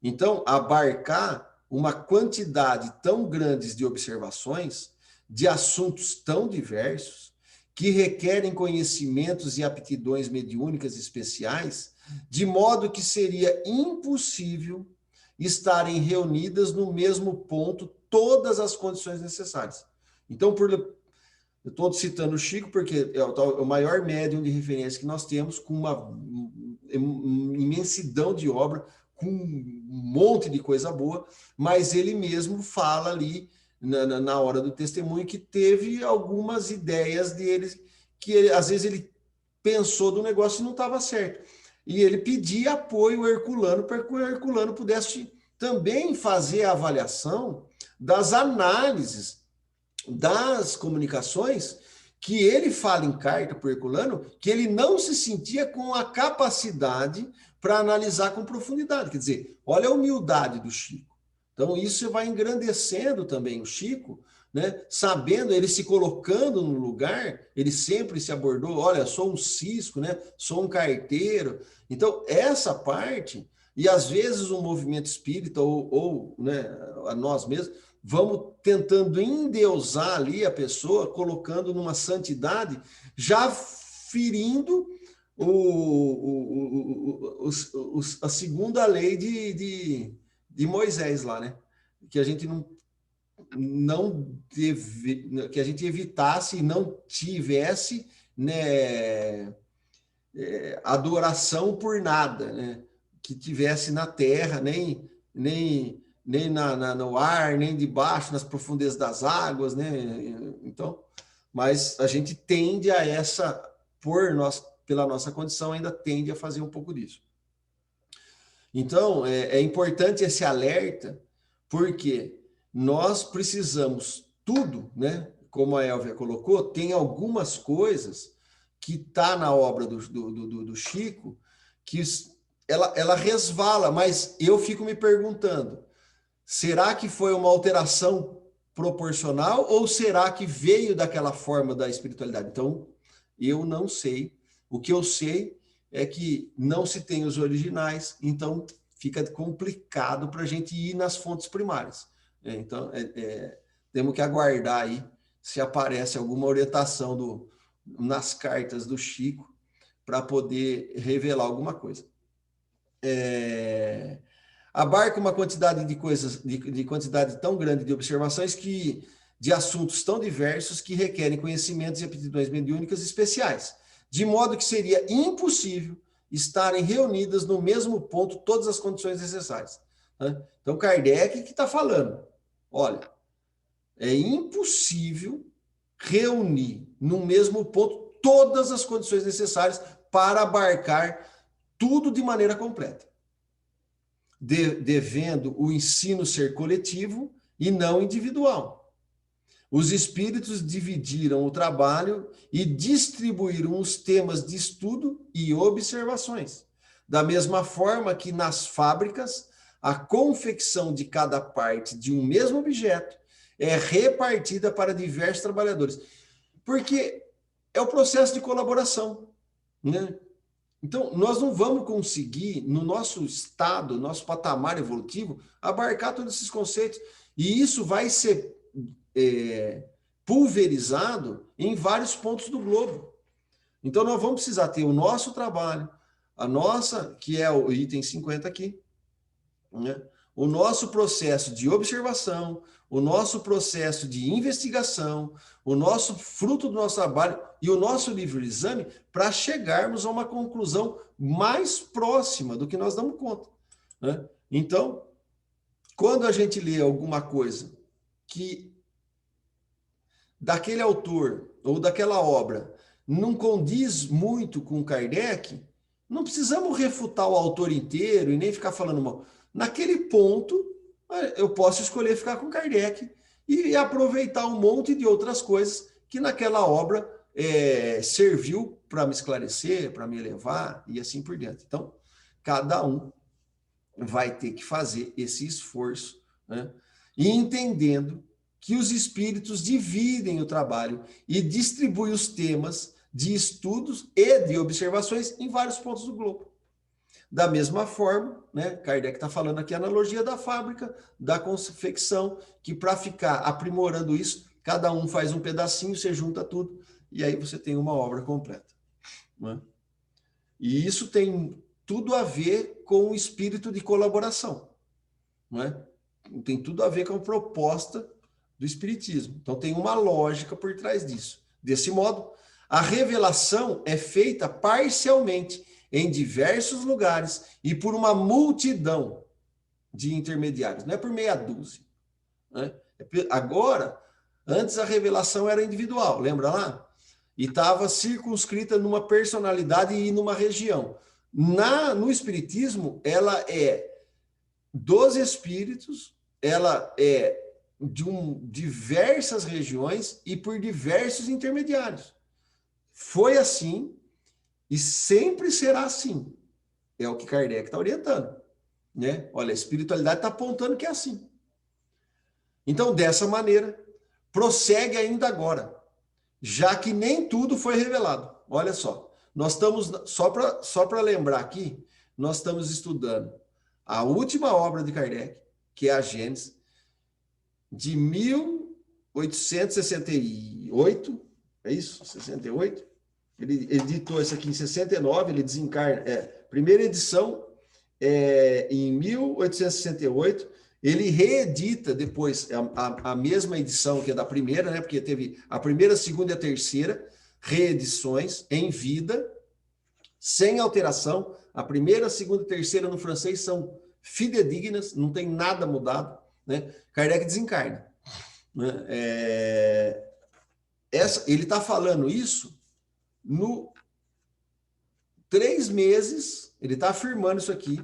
Então, abarcar uma quantidade tão grande de observações, de assuntos tão diversos, que requerem conhecimentos e aptidões mediúnicas especiais, de modo que seria impossível estarem reunidas no mesmo ponto todas as condições necessárias. Então, eu estou citando o Chico porque é o maior médium de referência que nós temos, com uma imensidão de obra, com um monte de coisa boa, mas ele mesmo fala ali, na hora do testemunho, que teve algumas ideias dele, que às vezes ele pensou do negócio e não estava certo. E ele pedia apoio ao Herculano para que o Herculano pudesse também fazer a avaliação das análises das comunicações, que ele fala em carta para o Herculano, que ele não se sentia com a capacidade para analisar com profundidade. Quer dizer, olha a humildade do Chico. Então, isso vai engrandecendo também o Chico, né? Sabendo, ele se colocando no lugar, ele sempre se abordou, olha, sou um cisco, né? Sou um carteiro. Então, essa parte, e às vezes o movimento espírita, ou né, a nós mesmos, vamos tentando endeusar ali a pessoa, colocando numa santidade, já ferindo a segunda lei de Moisés lá, né? Que a gente que a gente evitasse e não tivesse, né, adoração por nada, né? Que tivesse na terra, nem no ar, nem debaixo, nas profundezas das águas, né? Então, mas a gente tende a pela nossa condição, ainda tende a fazer um pouco disso. Então, é importante esse alerta, porque nós precisamos tudo, né? Como a Elvia colocou, tem algumas coisas que está na obra do Chico, que ela resvala, mas eu fico me perguntando, será que foi uma alteração proporcional ou será que veio daquela forma da espiritualidade? Então, eu não sei. O que eu sei é que não se tem os originais, então fica complicado para a gente ir nas fontes primárias. Então, temos que aguardar aí se aparece alguma orientação nas cartas do Chico para poder revelar alguma coisa. Abarca uma quantidade de coisas, de quantidade tão grande de observações, de assuntos tão diversos, que requerem conhecimentos e aptidões mediúnicas especiais, de modo que seria impossível estarem reunidas no mesmo ponto todas as condições necessárias. Né? Então, Kardec que está falando, olha, é impossível reunir no mesmo ponto todas as condições necessárias para abarcar tudo de maneira completa, devendo o ensino ser coletivo e não individual. Os espíritos dividiram o trabalho e distribuíram os temas de estudo e observações. Da mesma forma que nas fábricas, a confecção de cada parte de um mesmo objeto é repartida para diversos trabalhadores. Porque é o processo de colaboração, né? Então, nós não vamos conseguir, no nosso estado, nosso patamar evolutivo, abarcar todos esses conceitos. E isso vai ser pulverizado em vários pontos do globo. Então, nós vamos precisar ter o nosso trabalho, a nossa, que é o item 50 aqui, né? O nosso processo de observação, o nosso processo de investigação, o nosso fruto do nosso trabalho e o nosso livre-exame para chegarmos a uma conclusão mais próxima do que nós damos conta, né? Então, quando a gente lê alguma coisa que daquele autor ou daquela obra não condiz muito com Kardec, não precisamos refutar o autor inteiro e nem ficar falando mal. Naquele ponto, eu posso escolher ficar com Kardec e aproveitar um monte de outras coisas que naquela obra serviu para me esclarecer, para me elevar e assim por diante. Então, cada um vai ter que fazer esse esforço, né? E entendendo que os espíritos dividem o trabalho e distribuem os temas de estudos e de observações em vários pontos do globo. Da mesma forma, né, Kardec está falando aqui a analogia da fábrica, da confecção, que para ficar aprimorando isso, cada um faz um pedacinho, você junta tudo, e aí você tem uma obra completa, né? E isso tem tudo a ver com o espírito de colaboração, né? Tem tudo a ver com a proposta do Espiritismo. Então tem uma lógica por trás disso. Desse modo, a revelação é feita parcialmente em diversos lugares e por uma multidão de intermediários, não é por meia dúzia, né? Agora, antes a revelação era individual, lembra lá? E estava circunscrita numa personalidade e numa região. No Espiritismo, ela é dos espíritos, ela é de diversas regiões e por diversos intermediários. Foi assim e sempre será assim. É o que Kardec está orientando, né? Olha, a espiritualidade está apontando que é assim. Então, dessa maneira, prossegue ainda agora, já que nem tudo foi revelado. Olha só, nós estamos, só para lembrar aqui, nós estamos estudando a última obra de Kardec, que é a Gênesis, de 1868, é isso? 68? Ele editou isso aqui em 69, ele desencarna. Primeira edição em 1868, ele reedita depois a mesma edição que é da primeira, né? Porque teve a primeira, a segunda e a terceira reedições em vida, sem alteração. A primeira, a segunda e a terceira no francês são fidedignas, não tem nada mudado, né? Kardec desencarna, né? Ele está falando isso no 3 meses, ele está afirmando isso aqui,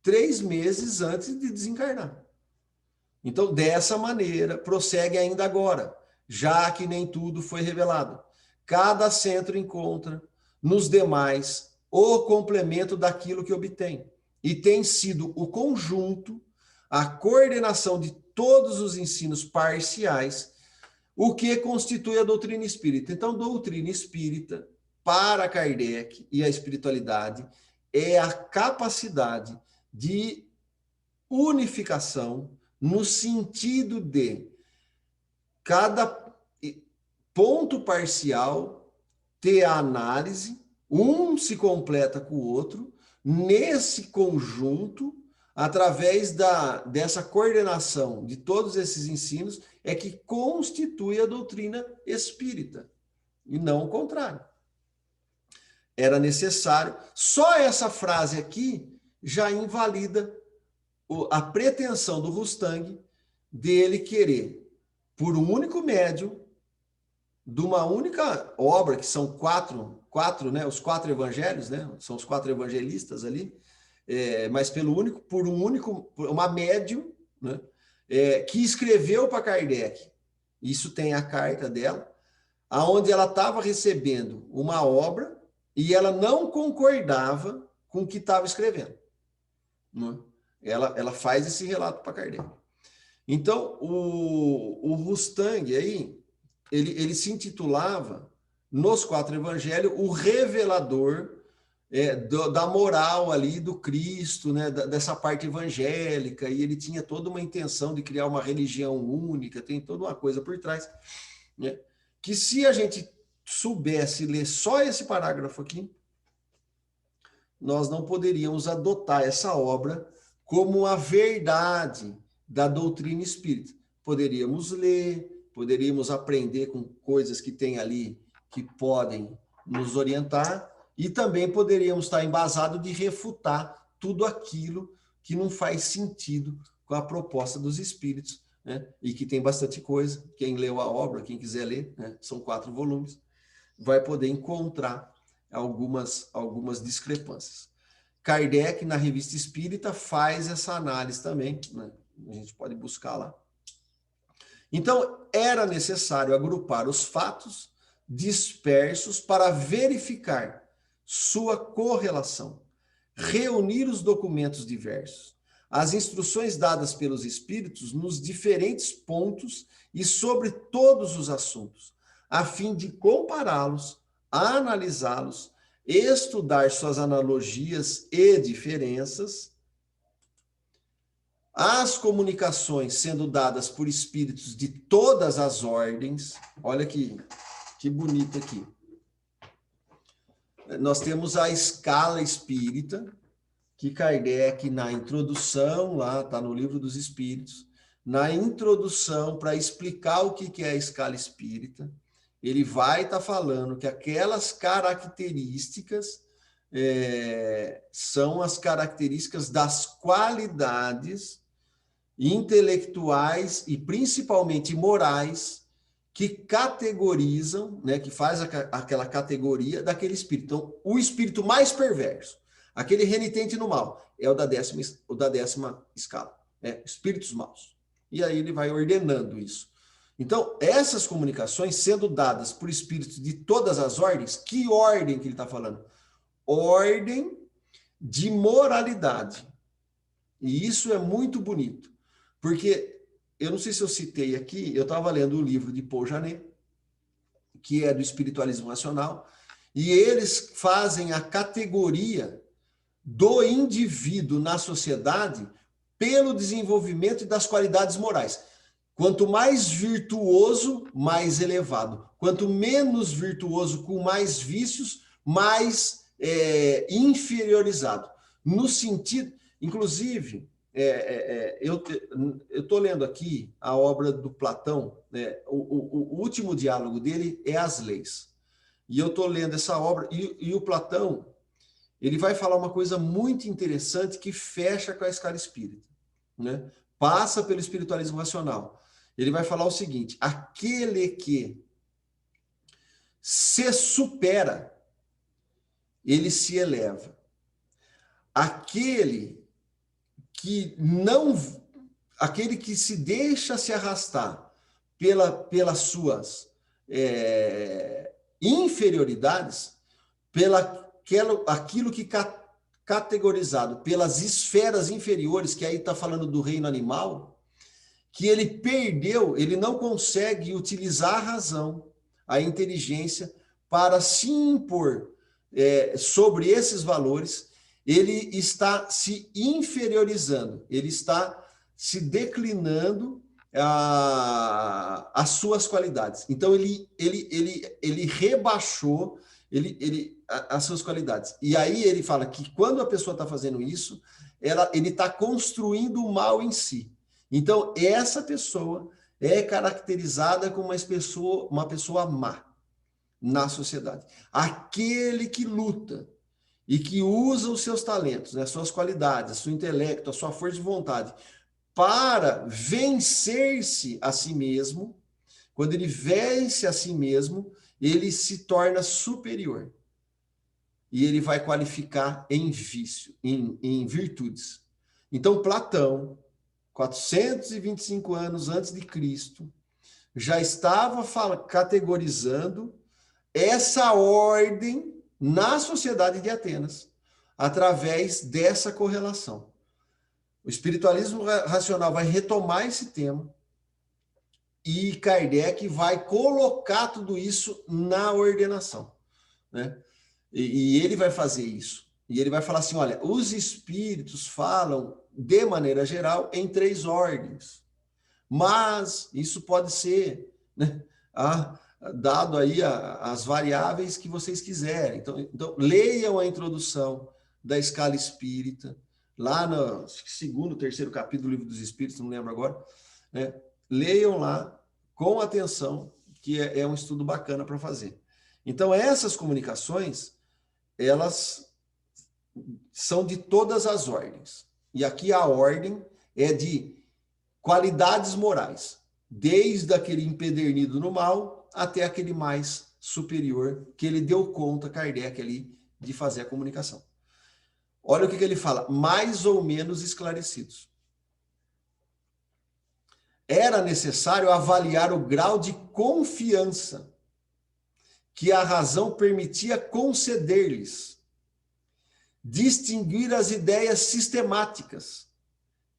3 meses antes de desencarnar. Então, dessa maneira, prossegue ainda agora, já que nem tudo foi revelado. Cada centro encontra nos demais o complemento daquilo que obtém. E tem sido o conjunto, a coordenação de todos os ensinos parciais, o que constitui a doutrina espírita. Então, doutrina espírita, para Kardec e a espiritualidade, é a capacidade de unificação no sentido de cada ponto parcial ter a análise, um se completa com o outro, nesse conjunto, através dessa coordenação de todos esses ensinos, é que constitui a doutrina espírita, e não o contrário. Era necessário, só essa frase aqui já invalida a pretensão do Rustang dele querer, por um único médium, de uma única obra, que são quatro, né, os 4 evangelhos, né, são os 4 evangelistas ali, por uma médium, né, que escreveu para Kardec. Isso tem a carta dela, aonde ela estava recebendo uma obra e ela não concordava com o que estava escrevendo. Né? Ela faz esse relato para Kardec. Então, o Rustang aí, ele se intitulava, nos 4 evangelhos, o revelador da moral ali do Cristo, né, dessa parte evangélica, e ele tinha toda uma intenção de criar uma religião única, tem toda uma coisa por trás, né, que se a gente soubesse ler só esse parágrafo aqui, nós não poderíamos adotar essa obra como a verdade da doutrina espírita. Poderíamos ler, poderíamos aprender com coisas que tem ali que podem nos orientar, e também poderíamos estar embasados de refutar tudo aquilo que não faz sentido com a proposta dos espíritos, né? E que tem bastante coisa. Quem leu a obra, quem quiser ler, né? São 4 volumes, vai poder encontrar algumas discrepâncias. Kardec, na Revista Espírita, faz essa análise também, né? A gente pode buscar lá. Então, era necessário agrupar os fatos dispersos para verificar sua correlação, reunir os documentos diversos, as instruções dadas pelos espíritos nos diferentes pontos e sobre todos os assuntos, a fim de compará-los, analisá-los, estudar suas analogias e diferenças, as comunicações sendo dadas por espíritos de todas as ordens. Olha que bonito aqui. Nós temos a escala espírita, que Kardec, na introdução, lá está no Livro dos Espíritos, na introdução, para explicar o que é a escala espírita, ele vai estar falando que aquelas características são as características das qualidades intelectuais e principalmente morais que categorizam, né, que faz aquela categoria daquele espírito. Então, o espírito mais perverso, aquele renitente no mal, é o da 10ª escala, né, espíritos maus. E aí ele vai ordenando isso. Então, essas comunicações sendo dadas por espíritos de todas as ordens, que ordem que ele está falando? Ordem de moralidade. E isso é muito bonito, porque eu não sei se eu citei aqui, eu estava lendo o livro de Paul Janet, que é do espiritualismo racional, e eles fazem a categoria do indivíduo na sociedade pelo desenvolvimento das qualidades morais. Quanto mais virtuoso, mais elevado. Quanto menos virtuoso, com mais vícios, mais inferiorizado. No sentido, inclusive, eu estou lendo aqui a obra do Platão, né? O último diálogo dele é As Leis. E eu estou lendo essa obra, e o Platão, ele vai falar uma coisa muito interessante que fecha com a escala espírita, né? Passa pelo espiritualismo racional. Ele vai falar o seguinte: aquele que se supera, ele se eleva. Aquele que se deixa se arrastar pelas suas inferioridades, aquilo que categorizado pelas esferas inferiores, que aí está falando do reino animal, que ele perdeu, ele não consegue utilizar a razão, a inteligência, para se impor sobre esses valores, ele está se inferiorizando, ele está se declinando as suas qualidades. Então, ele rebaixou as suas qualidades. E aí ele fala que quando a pessoa está fazendo isso, ele está construindo o mal em si. Então, essa pessoa é caracterizada como uma pessoa má na sociedade. Aquele que luta e que usa os seus talentos, né, suas qualidades, seu intelecto, a sua força de vontade, para vencer-se a si mesmo, quando ele vence a si mesmo, ele se torna superior. E ele vai qualificar em vício, em virtudes. Então, Platão, 425 anos antes de Cristo, já estava categorizando essa ordem na sociedade de Atenas, através dessa correlação. O espiritualismo racional vai retomar esse tema e Kardec vai colocar tudo isso na ordenação, né? E ele vai fazer isso. E ele vai falar assim, olha, os espíritos falam, de maneira geral, em 3 ordens. Mas isso pode ser, né, dado aí as variáveis que vocês quiserem. Então, leiam a introdução da escala espírita, lá no 2º, 3º capítulo do Livro dos Espíritos, não lembro agora, né? Leiam lá com atenção, que é um estudo bacana para fazer. Então, essas comunicações, elas são de todas as ordens. E aqui a ordem é de qualidades morais, desde aquele empedernido no mal até aquele mais superior, que ele deu conta, Kardec, ali, de fazer a comunicação. Olha o que ele fala, mais ou menos esclarecidos. Era necessário avaliar o grau de confiança que a razão permitia conceder-lhes, distinguir as ideias sistemáticas,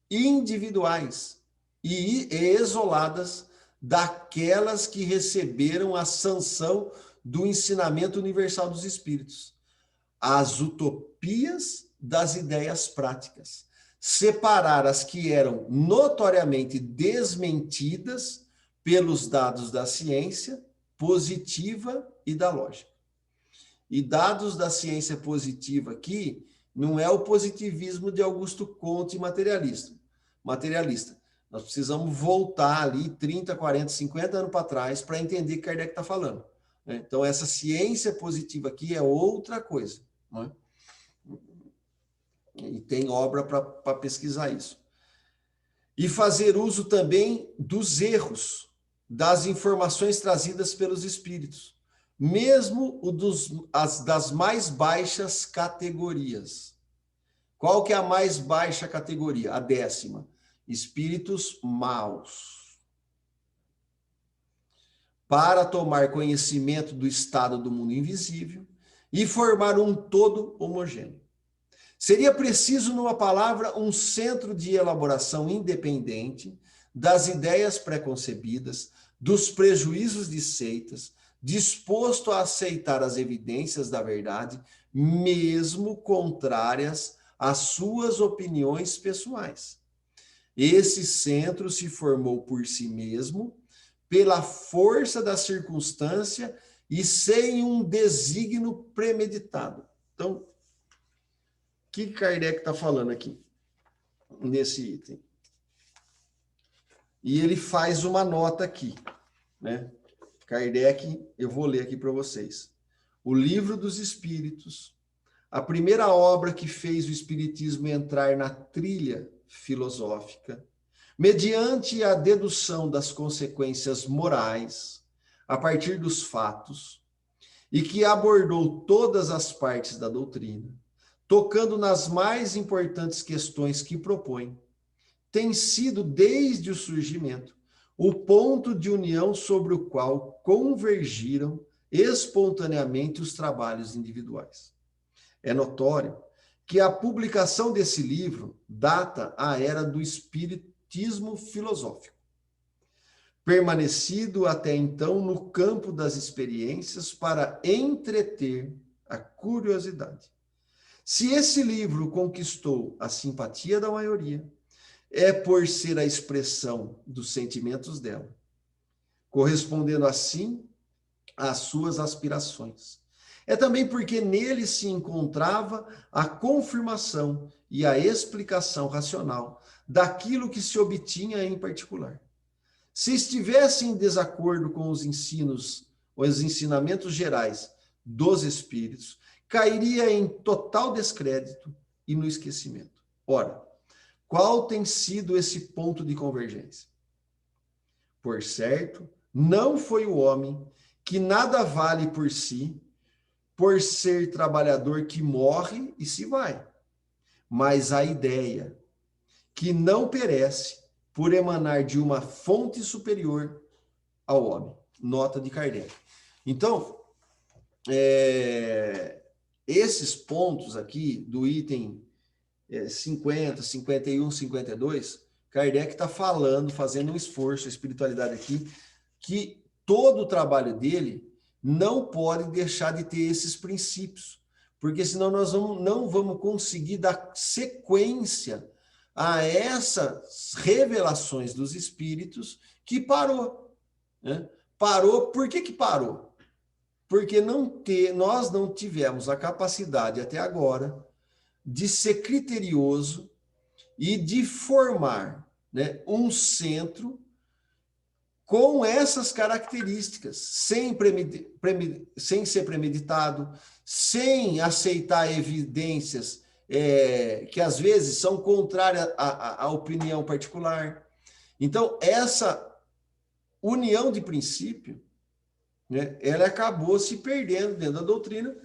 individuais e isoladas daquelas que receberam a sanção do ensinamento universal dos espíritos, as utopias das ideias práticas, separar as que eram notoriamente desmentidas pelos dados da ciência positiva e da lógica. E dados da ciência positiva aqui não é o positivismo de Augusto Comte materialista. Nós precisamos voltar ali 30, 40, 50 anos para trás para entender o que Kardec está falando, né? Então, essa ciência positiva aqui é outra coisa, né? E tem obra para pesquisar isso. E fazer uso também dos erros, das informações trazidas pelos espíritos, mesmo das mais baixas categorias. Qual que é a mais baixa categoria? A 10ª. Espíritos maus. Para tomar conhecimento do estado do mundo invisível e formar um todo homogêneo. Seria preciso, numa palavra, um centro de elaboração independente das ideias preconcebidas, dos prejuízos de seitas, disposto a aceitar as evidências da verdade, mesmo contrárias às suas opiniões pessoais. Esse centro se formou por si mesmo, pela força da circunstância e sem um desígnio premeditado. Então, o que Kardec está falando aqui, nesse item? E ele faz uma nota aqui, né? Kardec, eu vou ler aqui para vocês. O Livro dos Espíritos, a primeira obra que fez o Espiritismo entrar na trilha filosófica, mediante a dedução das consequências morais, a partir dos fatos, e que abordou todas as partes da doutrina, tocando nas mais importantes questões que propõe, tem sido, desde o surgimento, o ponto de união sobre o qual convergiram espontaneamente os trabalhos individuais. É notório que a publicação desse livro data a era do espiritismo filosófico, permanecido até então no campo das experiências para entreter a curiosidade. Se esse livro conquistou a simpatia da maioria, é por ser a expressão dos sentimentos dela, correspondendo assim às suas aspirações. É também porque nele se encontrava a confirmação e a explicação racional daquilo que se obtinha em particular. Se estivesse em desacordo com os ensinamentos gerais dos espíritos, cairia em total descrédito e no esquecimento. Ora, qual tem sido esse ponto de convergência? Por certo, não foi o homem que nada vale por si, por ser trabalhador que morre e se vai, mas a ideia que não perece por emanar de uma fonte superior ao homem. Nota de Kardec. Então, esses pontos aqui do item 50, 51, 52, Kardec está falando, fazendo um esforço, a espiritualidade aqui, que todo o trabalho dele não pode deixar de ter esses princípios, porque senão nós não vamos conseguir dar sequência a essas revelações dos espíritos que parou. Né? Parou, por que parou? Porque nós não tivemos a capacidade até agora de ser criterioso e de formar, né, um centro com essas características, sem ser premeditado, sem aceitar evidências que às vezes são contrárias à opinião particular. Então, essa união de princípio, né, ela acabou se perdendo dentro da doutrina,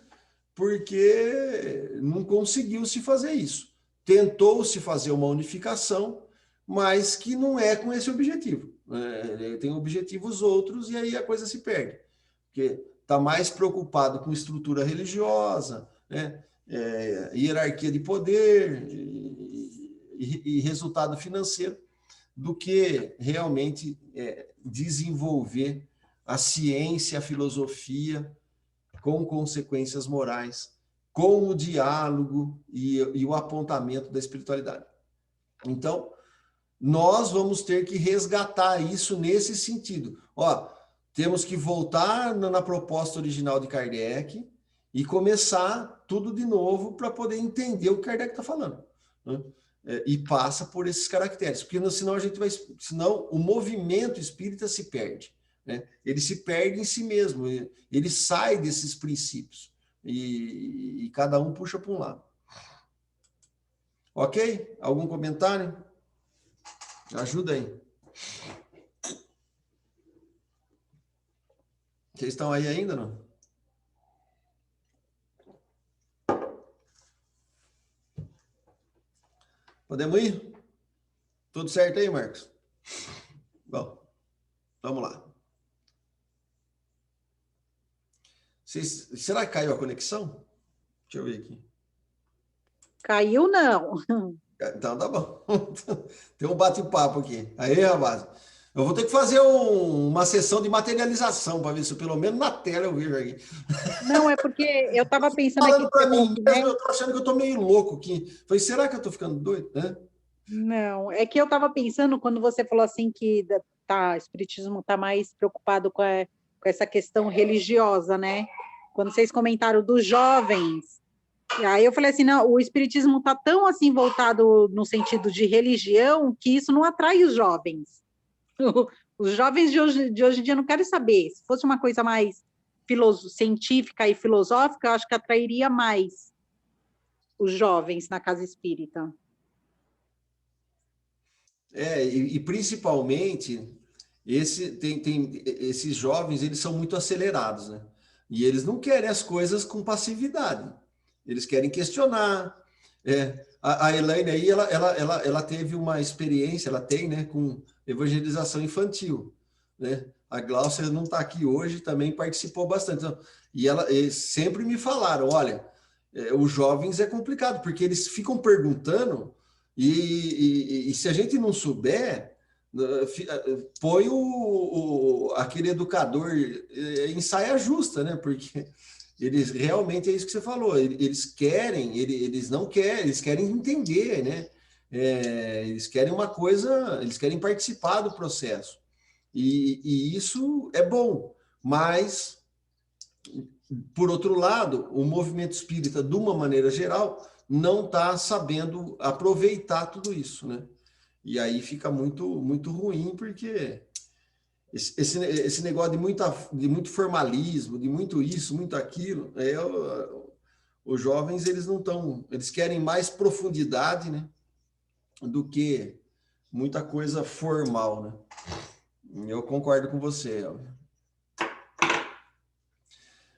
porque não conseguiu se fazer isso. Tentou-se fazer uma unificação, mas que não é com esse objetivo. Tem objetivos outros e aí a coisa se perde. Porque está mais preocupado com estrutura religiosa, né? Hierarquia de poder e resultado financeiro, do que realmente desenvolver a ciência, a filosofia, com consequências morais, com o diálogo e o apontamento da espiritualidade. Então, nós vamos ter que resgatar isso nesse sentido. Temos que voltar na proposta original de Kardec e começar tudo de novo para poder entender o que Kardec está falando. Né? E passa por esses caracteres, porque senão o movimento espírita se perde. Né? Ele se perde em si mesmo, ele sai desses princípios e cada um puxa para um lado. Ok? Algum comentário? Ajuda aí. Vocês estão aí ainda, não? Podemos ir? Tudo certo aí, Marcos? Bom, vamos lá. Será que caiu a conexão? Deixa eu ver aqui. Caiu, não. Então tá bom. Tem um bate-papo aqui. Aí, rapaz. Eu vou ter que fazer uma sessão de materialização para ver se pelo menos na tela eu vejo aqui. Não, é porque eu estava pensando falando para mim pouco, mesmo, né? eu tô achando que eu tô meio louco aqui. Falei, será que eu tô ficando doido? Não, é que eu estava pensando quando você falou assim que o espiritismo está mais preocupado com essa questão religiosa, né? Quando vocês comentaram dos jovens, aí eu falei assim, não, o espiritismo está tão assim voltado no sentido de religião que isso não atrai os jovens. Os jovens de hoje em dia não querem saber. Se fosse uma coisa mais científica e filosófica, eu acho que atrairia mais os jovens na casa espírita. E principalmente, esses jovens, eles são muito acelerados, né? E eles não querem as coisas com passividade. Eles querem questionar. A Elaine aí, ela teve uma experiência, ela tem, né, com evangelização infantil, né? A Gláucia não está aqui hoje, também participou bastante. Então, eles sempre me falaram, olha, os jovens é complicado, porque eles ficam perguntando e se a gente não souber, põe aquele educador em saia justa, né? Porque eles realmente é isso que você falou, eles não querem, eles querem entender, né? Eles querem uma coisa, eles querem participar do processo. E isso é bom, mas, por outro lado, o movimento espírita, de uma maneira geral, não está sabendo aproveitar tudo isso, né? E aí fica muito, muito ruim, porque esse negócio de muito formalismo, de muito isso, muito aquilo, Os jovens, eles não estão, eles querem mais profundidade, né, do que muita coisa formal, né? Eu concordo com você, Elvio.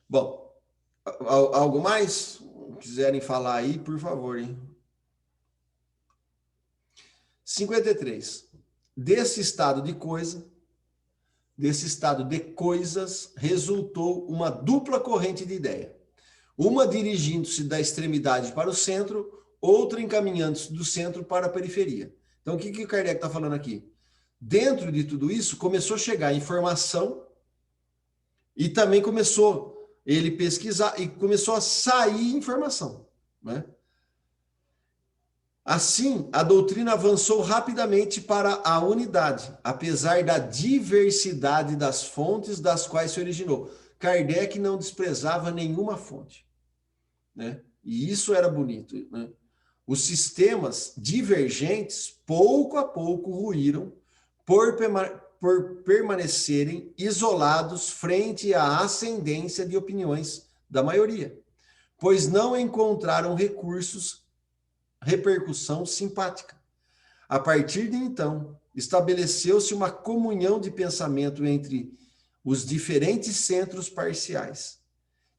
Bom, algo mais? Quiserem falar aí, por favor, hein? 53. Desse estado de coisas, resultou uma dupla corrente de ideia. Uma dirigindo-se da extremidade para o centro, outra encaminhando-se do centro para a periferia. Então, o que o Kardec está falando aqui? Dentro de tudo isso, começou a chegar informação e também começou ele pesquisar e começou a sair informação, né? Assim, a doutrina avançou rapidamente para a unidade, apesar da diversidade das fontes das quais se originou. Kardec não desprezava nenhuma fonte, né? E isso era bonito, né? Os sistemas divergentes, pouco a pouco, ruíram por permanecerem isolados frente à ascendência de opiniões da maioria, pois não encontraram repercussão simpática. A partir de então, estabeleceu-se uma comunhão de pensamento entre os diferentes centros parciais.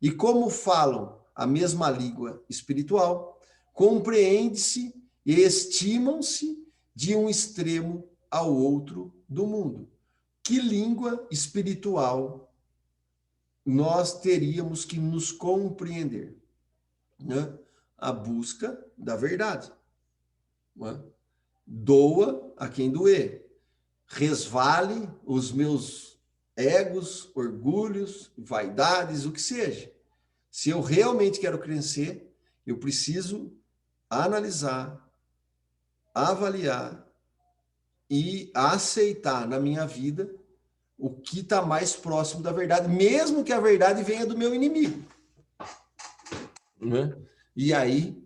E como falam a mesma língua espiritual, compreende-se e estimam-se de um extremo ao outro do mundo. Que língua espiritual nós teríamos que nos compreender, né? A busca da verdade, né? Doa a quem doer, resvale os meus egos, orgulhos, vaidades, o que seja. Se eu realmente quero crescer, eu preciso analisar, avaliar e aceitar na minha vida o que está mais próximo da verdade, mesmo que a verdade venha do meu inimigo, né? E aí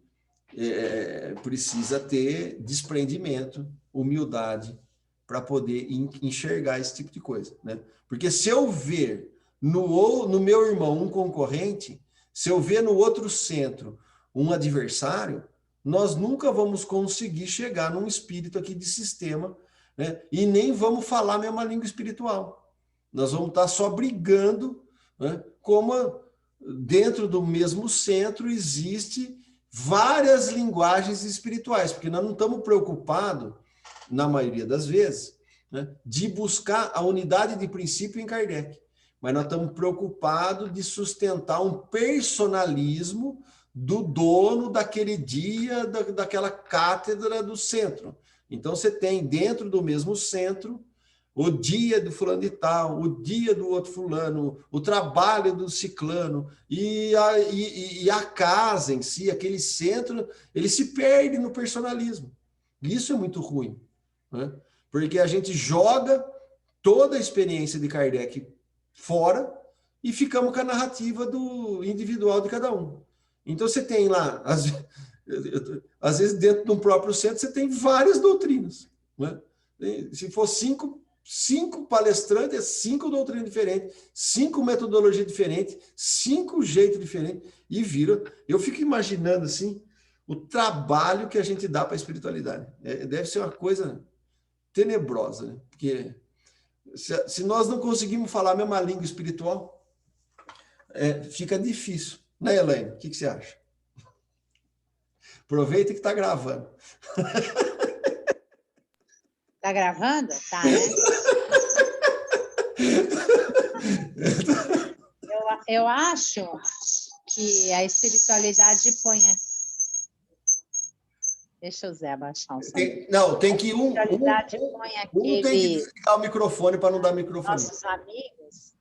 precisa ter desprendimento, humildade, para poder enxergar esse tipo de coisa, né? Porque se eu ver no meu irmão um concorrente, se eu ver no outro centro um adversário, nós nunca vamos conseguir chegar num espírito aqui de sistema, né? E nem vamos falar a mesma língua espiritual. Nós vamos estar só brigando, né? Como dentro do mesmo centro existe várias linguagens espirituais, porque nós não estamos preocupados, na maioria das vezes, né, de buscar a unidade de princípio em Kardec, mas nós estamos preocupados de sustentar um personalismo do dono daquele dia, daquela cátedra do centro. Então, você tem dentro do mesmo centro o dia do fulano de tal, o dia do outro fulano, o trabalho do ciclano, e a casa em si, aquele centro, ele se perde no personalismo. Isso é muito ruim, né? Porque a gente joga toda a experiência de Kardec fora e ficamos com a narrativa do individual de cada um. Então você tem lá, às vezes dentro de um próprio centro, você tem várias doutrinas, né? Se for cinco palestrantes, 5 doutrinas diferentes, 5 metodologias diferentes, 5 jeitos diferentes, e vira. Eu fico imaginando assim o trabalho que a gente dá para a espiritualidade. Deve ser uma coisa tenebrosa, né? Porque se nós não conseguimos falar a mesma língua espiritual, fica difícil. Né, Elaine? O que você acha? Aproveita que está gravando. Está gravando? Tá, né? Eu acho que a espiritualidade põe... Deixa o Zé abaixar o som. Tem que um tem que desligar o microfone para não dar microfone. Nossos amigos,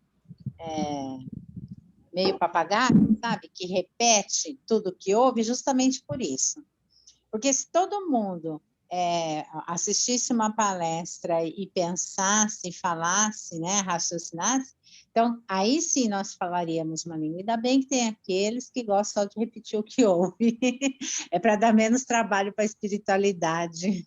meio papagaio, sabe? Que repete tudo que ouve justamente por isso. Porque se todo mundo assistisse uma palestra e pensasse, falasse, né, raciocinasse, então aí sim nós falaríamos uma língua. Ainda bem que tem aqueles que gostam só de repetir o que ouve. É para dar menos trabalho para a espiritualidade.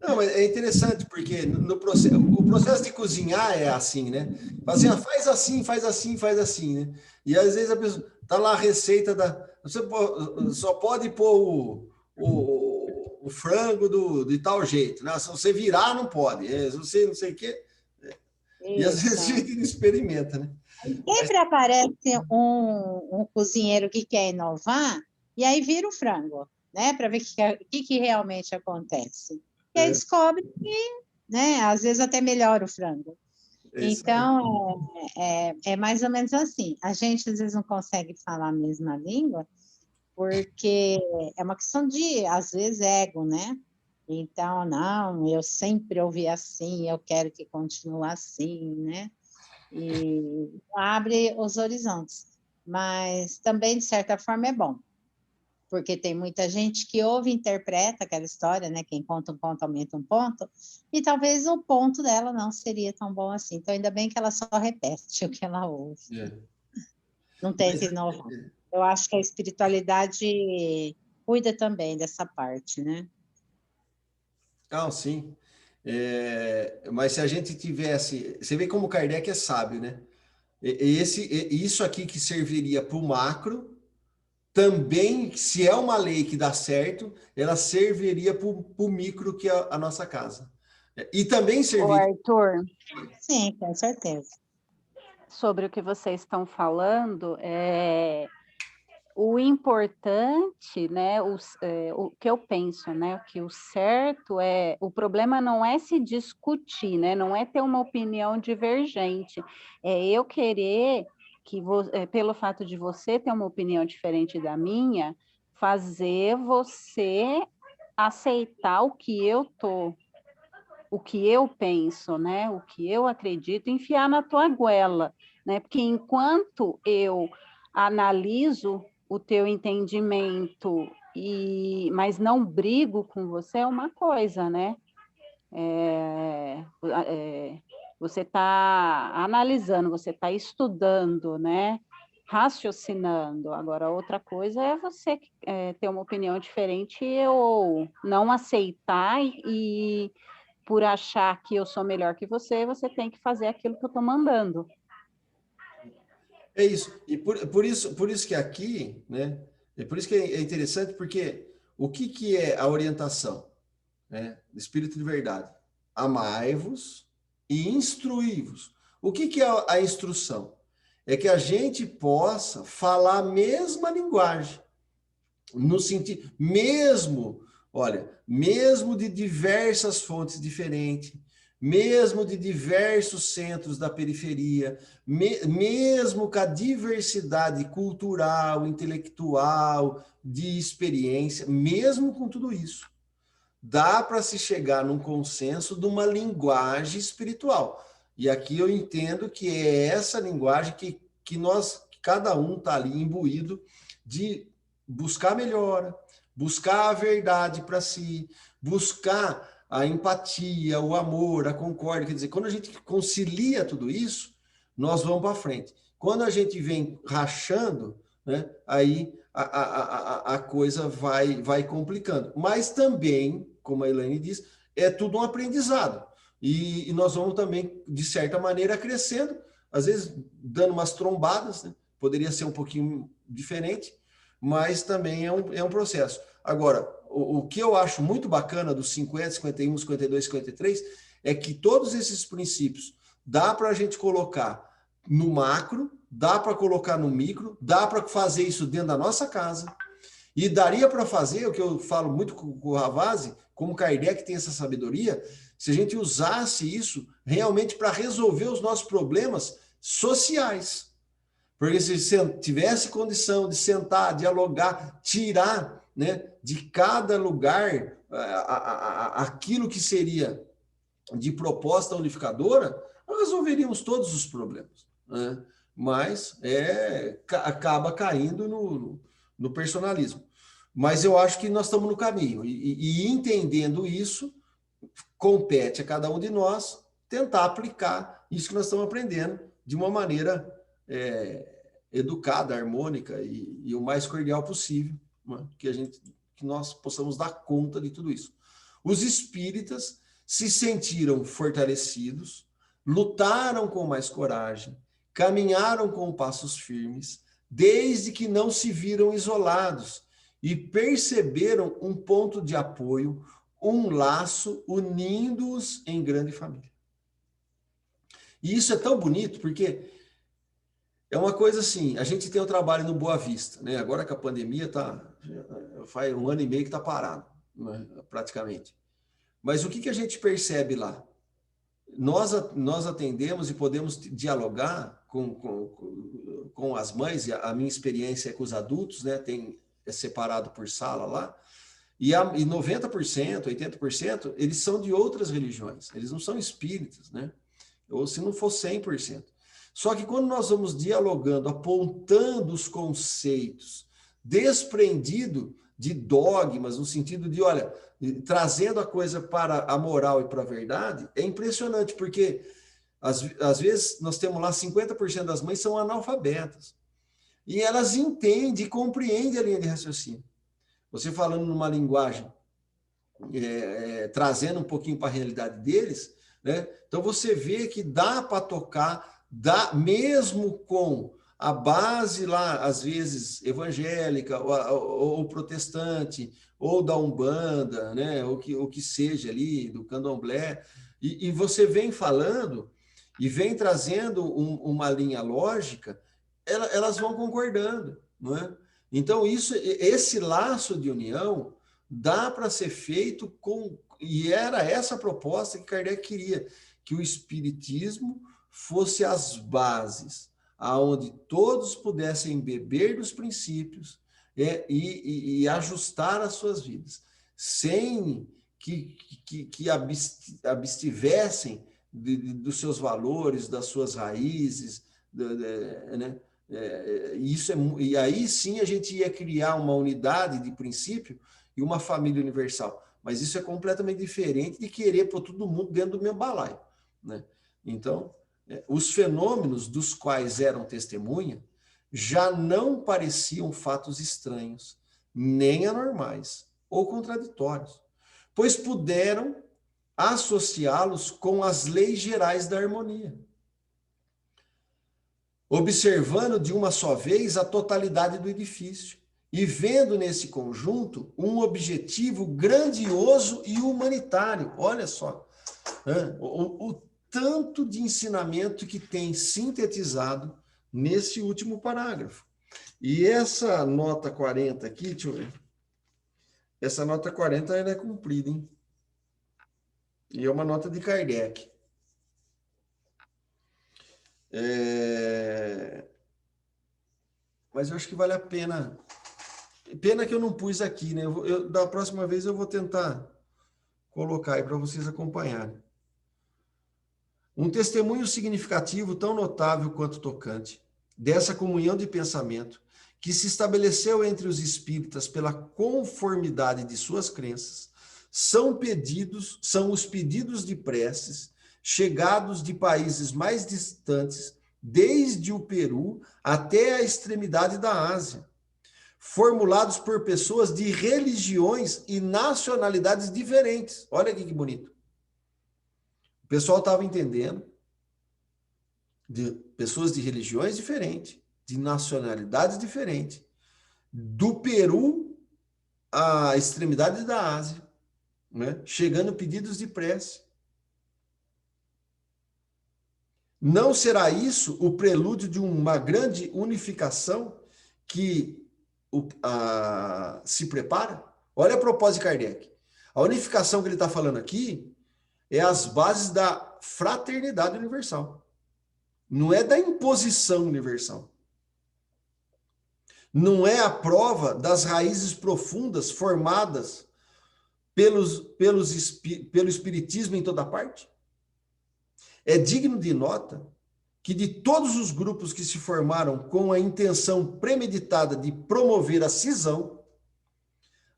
Não, mas é interessante, porque no processo, o processo de cozinhar é assim, né? Assim, faz assim, faz assim, faz assim, né? E às vezes a pessoa tá lá a receita da. Você só pode pôr o frango de tal jeito, né? Se você virar, não pode. Se você não sei o quê. E às vezes a Isso. gente não experimenta, né? Mas, Sempre aparece um cozinheiro que quer inovar e aí vira o frango, né? Para ver o que realmente acontece. E aí é, descobre que, né? Às vezes até melhora o frango. é isso aí. Então, é mais ou menos assim. A gente às vezes não consegue falar a mesma língua, porque é uma questão de, às vezes, ego, né? Então, não, eu sempre ouvi assim, eu quero que continue assim, né? E abre os horizontes. Mas também, de certa forma, é bom, porque tem muita gente que ouve e interpreta aquela história, né? Quem conta um ponto aumenta um ponto, e talvez o ponto dela não seria tão bom assim. Então, ainda bem que ela só repete o que ela ouve, É. não Mas, tenta inovar. Eu acho que a espiritualidade cuida também dessa parte, né? não, sim. Mas se a gente tivesse. Você vê como Kardec é sábio, né? Isso aqui que serviria para o macro, também, se é uma lei que dá certo, ela serviria para o micro, que é a nossa casa. E também Ô, serviria. Arthur, Sim, com certeza. sobre o que vocês estão falando, o importante, né, o que eu penso, né, que o certo o problema não é se discutir, né, não é ter uma opinião divergente, é eu querer que, pelo fato de você ter uma opinião diferente da minha, fazer você aceitar o que eu penso, né, o que eu acredito, enfiar na tua goela, né, porque enquanto eu analiso o teu entendimento mas não brigo com você é uma coisa, né? Você está analisando, você está estudando, né? Raciocinando. Agora, outra coisa é você ter uma opinião diferente ou não aceitar e por achar que eu sou melhor que você tem que fazer aquilo que eu estou mandando. É isso. E por isso que aqui, né? É por isso que é interessante, porque o que é a orientação, né? Do Espírito de verdade? Amai-vos e instruí-vos. O que é a instrução? É que a gente possa falar a mesma linguagem, no sentido, mesmo de diversas fontes diferentes, mesmo de diversos centros da periferia, mesmo com a diversidade cultural, intelectual, de experiência, mesmo com tudo isso, dá para se chegar num consenso de uma linguagem espiritual. E aqui eu entendo que é essa linguagem que cada um está ali imbuído de buscar melhora, buscar a verdade para si, buscar a empatia, o amor, a concórdia. Quer dizer, quando a gente concilia tudo isso, nós vamos para frente. Quando a gente vem rachando, né, aí a coisa vai complicando. Mas também, como a Elaine diz, é tudo um aprendizado. E nós vamos também, de certa maneira, crescendo, às vezes dando umas trombadas, né? Poderia ser um pouquinho diferente, mas também é um processo. Agora, o que eu acho muito bacana dos 50, 51, 52, 53 é que todos esses princípios dá para a gente colocar no macro, dá para colocar no micro, dá para fazer isso dentro da nossa casa, e daria para fazer, o que eu falo muito com o Ravazzi, como Kardec tem essa sabedoria, se a gente usasse isso realmente para resolver os nossos problemas sociais. Porque se tivesse condição de sentar, dialogar, tirar, né, de cada lugar aquilo que seria de proposta unificadora, nós resolveríamos todos os problemas. Né? Mas acaba caindo no personalismo. Mas eu acho que nós estamos no caminho. E entendendo isso, compete a cada um de nós tentar aplicar isso que nós estamos aprendendo de uma maneira educada, harmônica e o mais cordial possível, né? Que nós possamos dar conta de tudo isso. os espíritas se sentiram fortalecidos, lutaram com mais coragem, caminharam com passos firmes, desde que não se viram isolados e perceberam um ponto de apoio, um laço unindo-os em grande família. E isso é tão bonito porque é uma coisa assim, a gente tem o trabalho no Boa Vista, né? Agora que a pandemia faz 1 ano e meio que está parado, né? Praticamente. Mas o que a gente percebe lá? Nós atendemos e podemos dialogar com as mães, e a minha experiência é com os adultos, né? É separado por sala lá, e 90%, 80%, eles são de outras religiões, eles não são espíritas, né? Ou se não for 100%. Só que quando nós vamos dialogando, apontando os conceitos, desprendido de dogmas, no sentido de, olha, trazendo a coisa para a moral e para a verdade, é impressionante, porque às vezes nós temos lá 50% das mães são analfabetas. E elas entendem e compreendem a linha de raciocínio. Você falando numa linguagem, trazendo um pouquinho para a realidade deles, né? Então você vê que dá para tocar, mesmo com a base lá, às vezes, evangélica, ou protestante, ou da Umbanda, né? o que seja ali, do Candomblé, e você vem falando e vem trazendo uma linha lógica, elas vão concordando, não é? Então, esse laço de união dá para ser feito e era essa a proposta que Kardec queria, que o Espiritismo fosse as bases, aonde todos pudessem beber dos princípios e ajustar as suas vidas, sem que abstivessem dos seus valores, das suas raízes, né? E aí sim a gente ia criar uma unidade de princípio e uma família universal. Mas isso é completamente diferente de querer pôr todo mundo dentro do mesmo balaio, né? Então, os fenômenos dos quais eram testemunha já não pareciam fatos estranhos, nem anormais ou contraditórios, pois puderam associá-los com as leis gerais da harmonia, observando de uma só vez a totalidade do edifício e vendo nesse conjunto um objetivo grandioso e humanitário. Olha só, o tanto de ensinamento que tem sintetizado nesse último parágrafo. E essa nota 40 aqui, deixa eu ver. Essa nota 40 ela é comprida, hein? E é uma nota de Kardec. Mas eu acho que vale a pena. Pena que eu não pus aqui, né? Da próxima vez eu vou tentar colocar aí para vocês acompanharem. Um testemunho significativo tão notável quanto tocante dessa comunhão de pensamento que se estabeleceu entre os espíritas pela conformidade de suas crenças são os pedidos de preces chegados de países mais distantes, desde o Peru até a extremidade da Ásia, formulados por pessoas de religiões e nacionalidades diferentes. Olha aqui que bonito. O pessoal estava entendendo de pessoas de religiões diferentes, de nacionalidades diferentes, do Peru à extremidade da Ásia, né? Chegando pedidos de prece. Não será isso o prelúdio de uma grande unificação que se prepara? Olha a propósito de Kardec. A unificação que ele está falando aqui é as bases da fraternidade universal. Não é da imposição universal. Não é a prova das raízes profundas formadas pelo espiritismo em toda parte. É digno de nota que de todos os grupos que se formaram com a intenção premeditada de promover a cisão,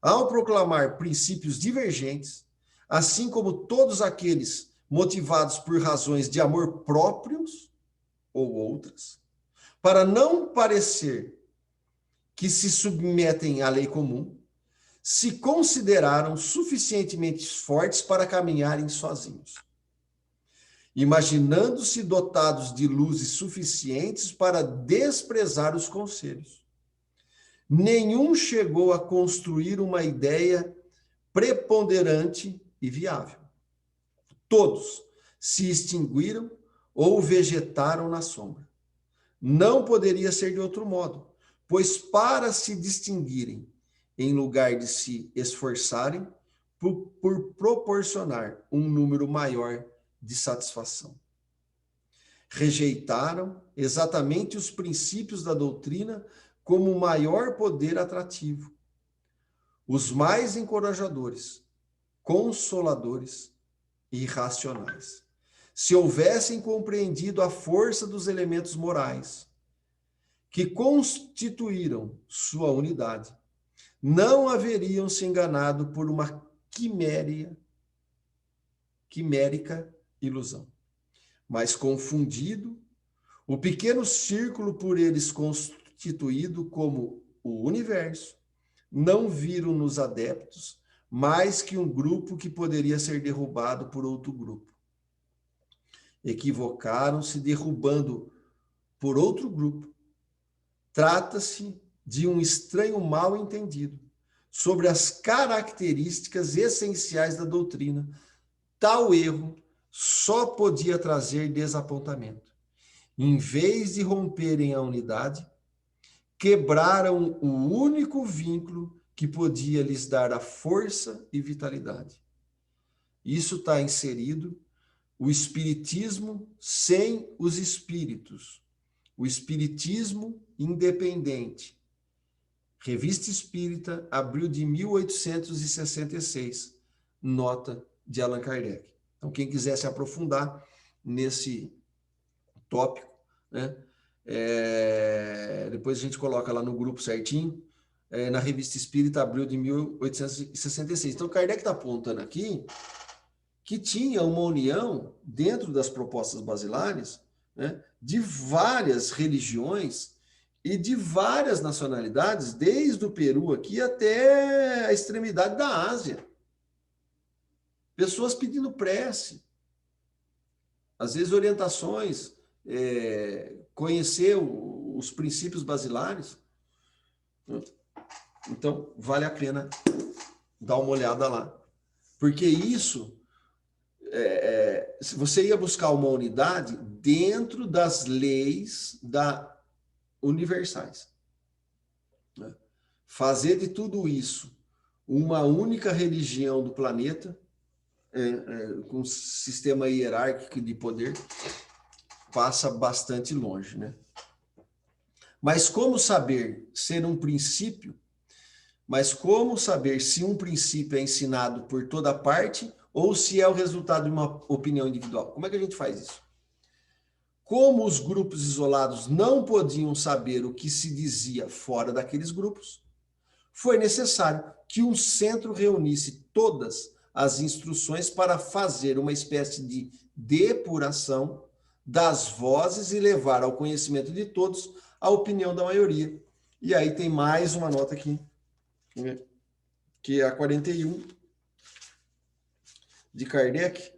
ao proclamar princípios divergentes, assim como todos aqueles motivados por razões de amor próprios ou outras, para não parecer que se submetem à lei comum, se consideraram suficientemente fortes para caminharem sozinhos, imaginando-se dotados de luzes suficientes para desprezar os conselhos. Nenhum chegou a construir uma ideia preponderante e viável. Todos se extinguiram ou vegetaram na sombra. Não poderia ser de outro modo, pois para se distinguirem, em lugar de se esforçarem por proporcionar um número maior de satisfação. Rejeitaram exatamente os princípios da doutrina como o maior poder atrativo, os mais encorajadores, consoladores e racionais. Se houvessem compreendido a força dos elementos morais que constituíram sua unidade, não haveriam se enganado por uma quimérica ilusão, mas confundido o pequeno círculo por eles constituído como o universo, não viram nos adeptos mais que um grupo que poderia ser derrubado por outro grupo. Equivocaram-se derrubando por outro grupo. Trata-se de um estranho mal entendido sobre as características essenciais da doutrina. Tal erro só podia trazer desapontamento. Em vez de romperem a unidade, quebraram o único vínculo que podia lhes dar a força e vitalidade. Isso está inserido, o espiritismo sem os espíritos, o espiritismo independente. Revista Espírita, abril de 1866, nota de Allan Kardec. Então, quem quiser se aprofundar nesse tópico, né, depois a gente coloca lá no grupo certinho, na Revista Espírita, abril de 1866. Então, Kardec está apontando aqui que tinha uma união dentro das propostas basilares, né, de várias religiões e de várias nacionalidades, desde o Peru aqui até a extremidade da Ásia. Pessoas pedindo prece, às vezes orientações, conhecer os princípios basilares. Então, vale a pena dar uma olhada lá. Porque isso, se você ia buscar uma unidade dentro das leis universais. Né? Fazer de tudo isso uma única religião do planeta, com um sistema hierárquico de poder, passa bastante longe, né? Mas como saber ser um princípio? Mas como saber se um princípio é ensinado por toda parte ou se é o resultado de uma opinião individual? Como é que a gente faz isso? Como os grupos isolados não podiam saber o que se dizia fora daqueles grupos, foi necessário que um centro reunisse todas as instruções para fazer uma espécie de depuração das vozes e levar ao conhecimento de todos a opinião da maioria. E aí tem mais uma nota aqui, que é a 41, de Kardec.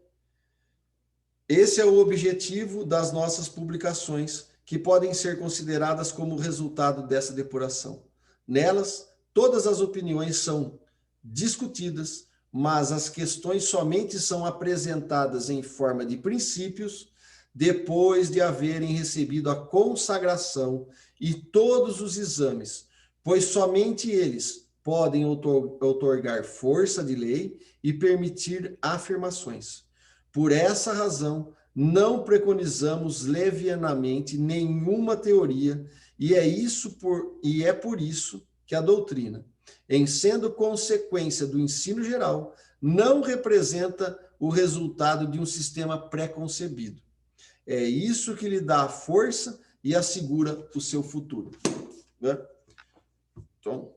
Esse é o objetivo das nossas publicações, que podem ser consideradas como resultado dessa depuração. Nelas, todas as opiniões são discutidas, mas as questões somente são apresentadas em forma de princípios depois de haverem recebido a consagração e todos os exames, pois somente eles podem outorgar força de lei e permitir afirmações. Por essa razão, não preconizamos levianamente nenhuma teoria, e é por isso que a doutrina, em sendo consequência do ensino geral, não representa o resultado de um sistema pré-concebido. É isso que lhe dá a força e assegura o seu futuro. Né? Então,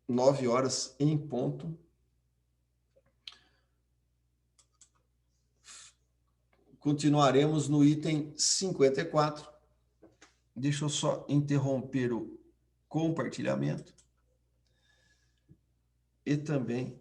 9 horas em ponto. Continuaremos no item 54. Deixa eu só interromper o compartilhamento. e também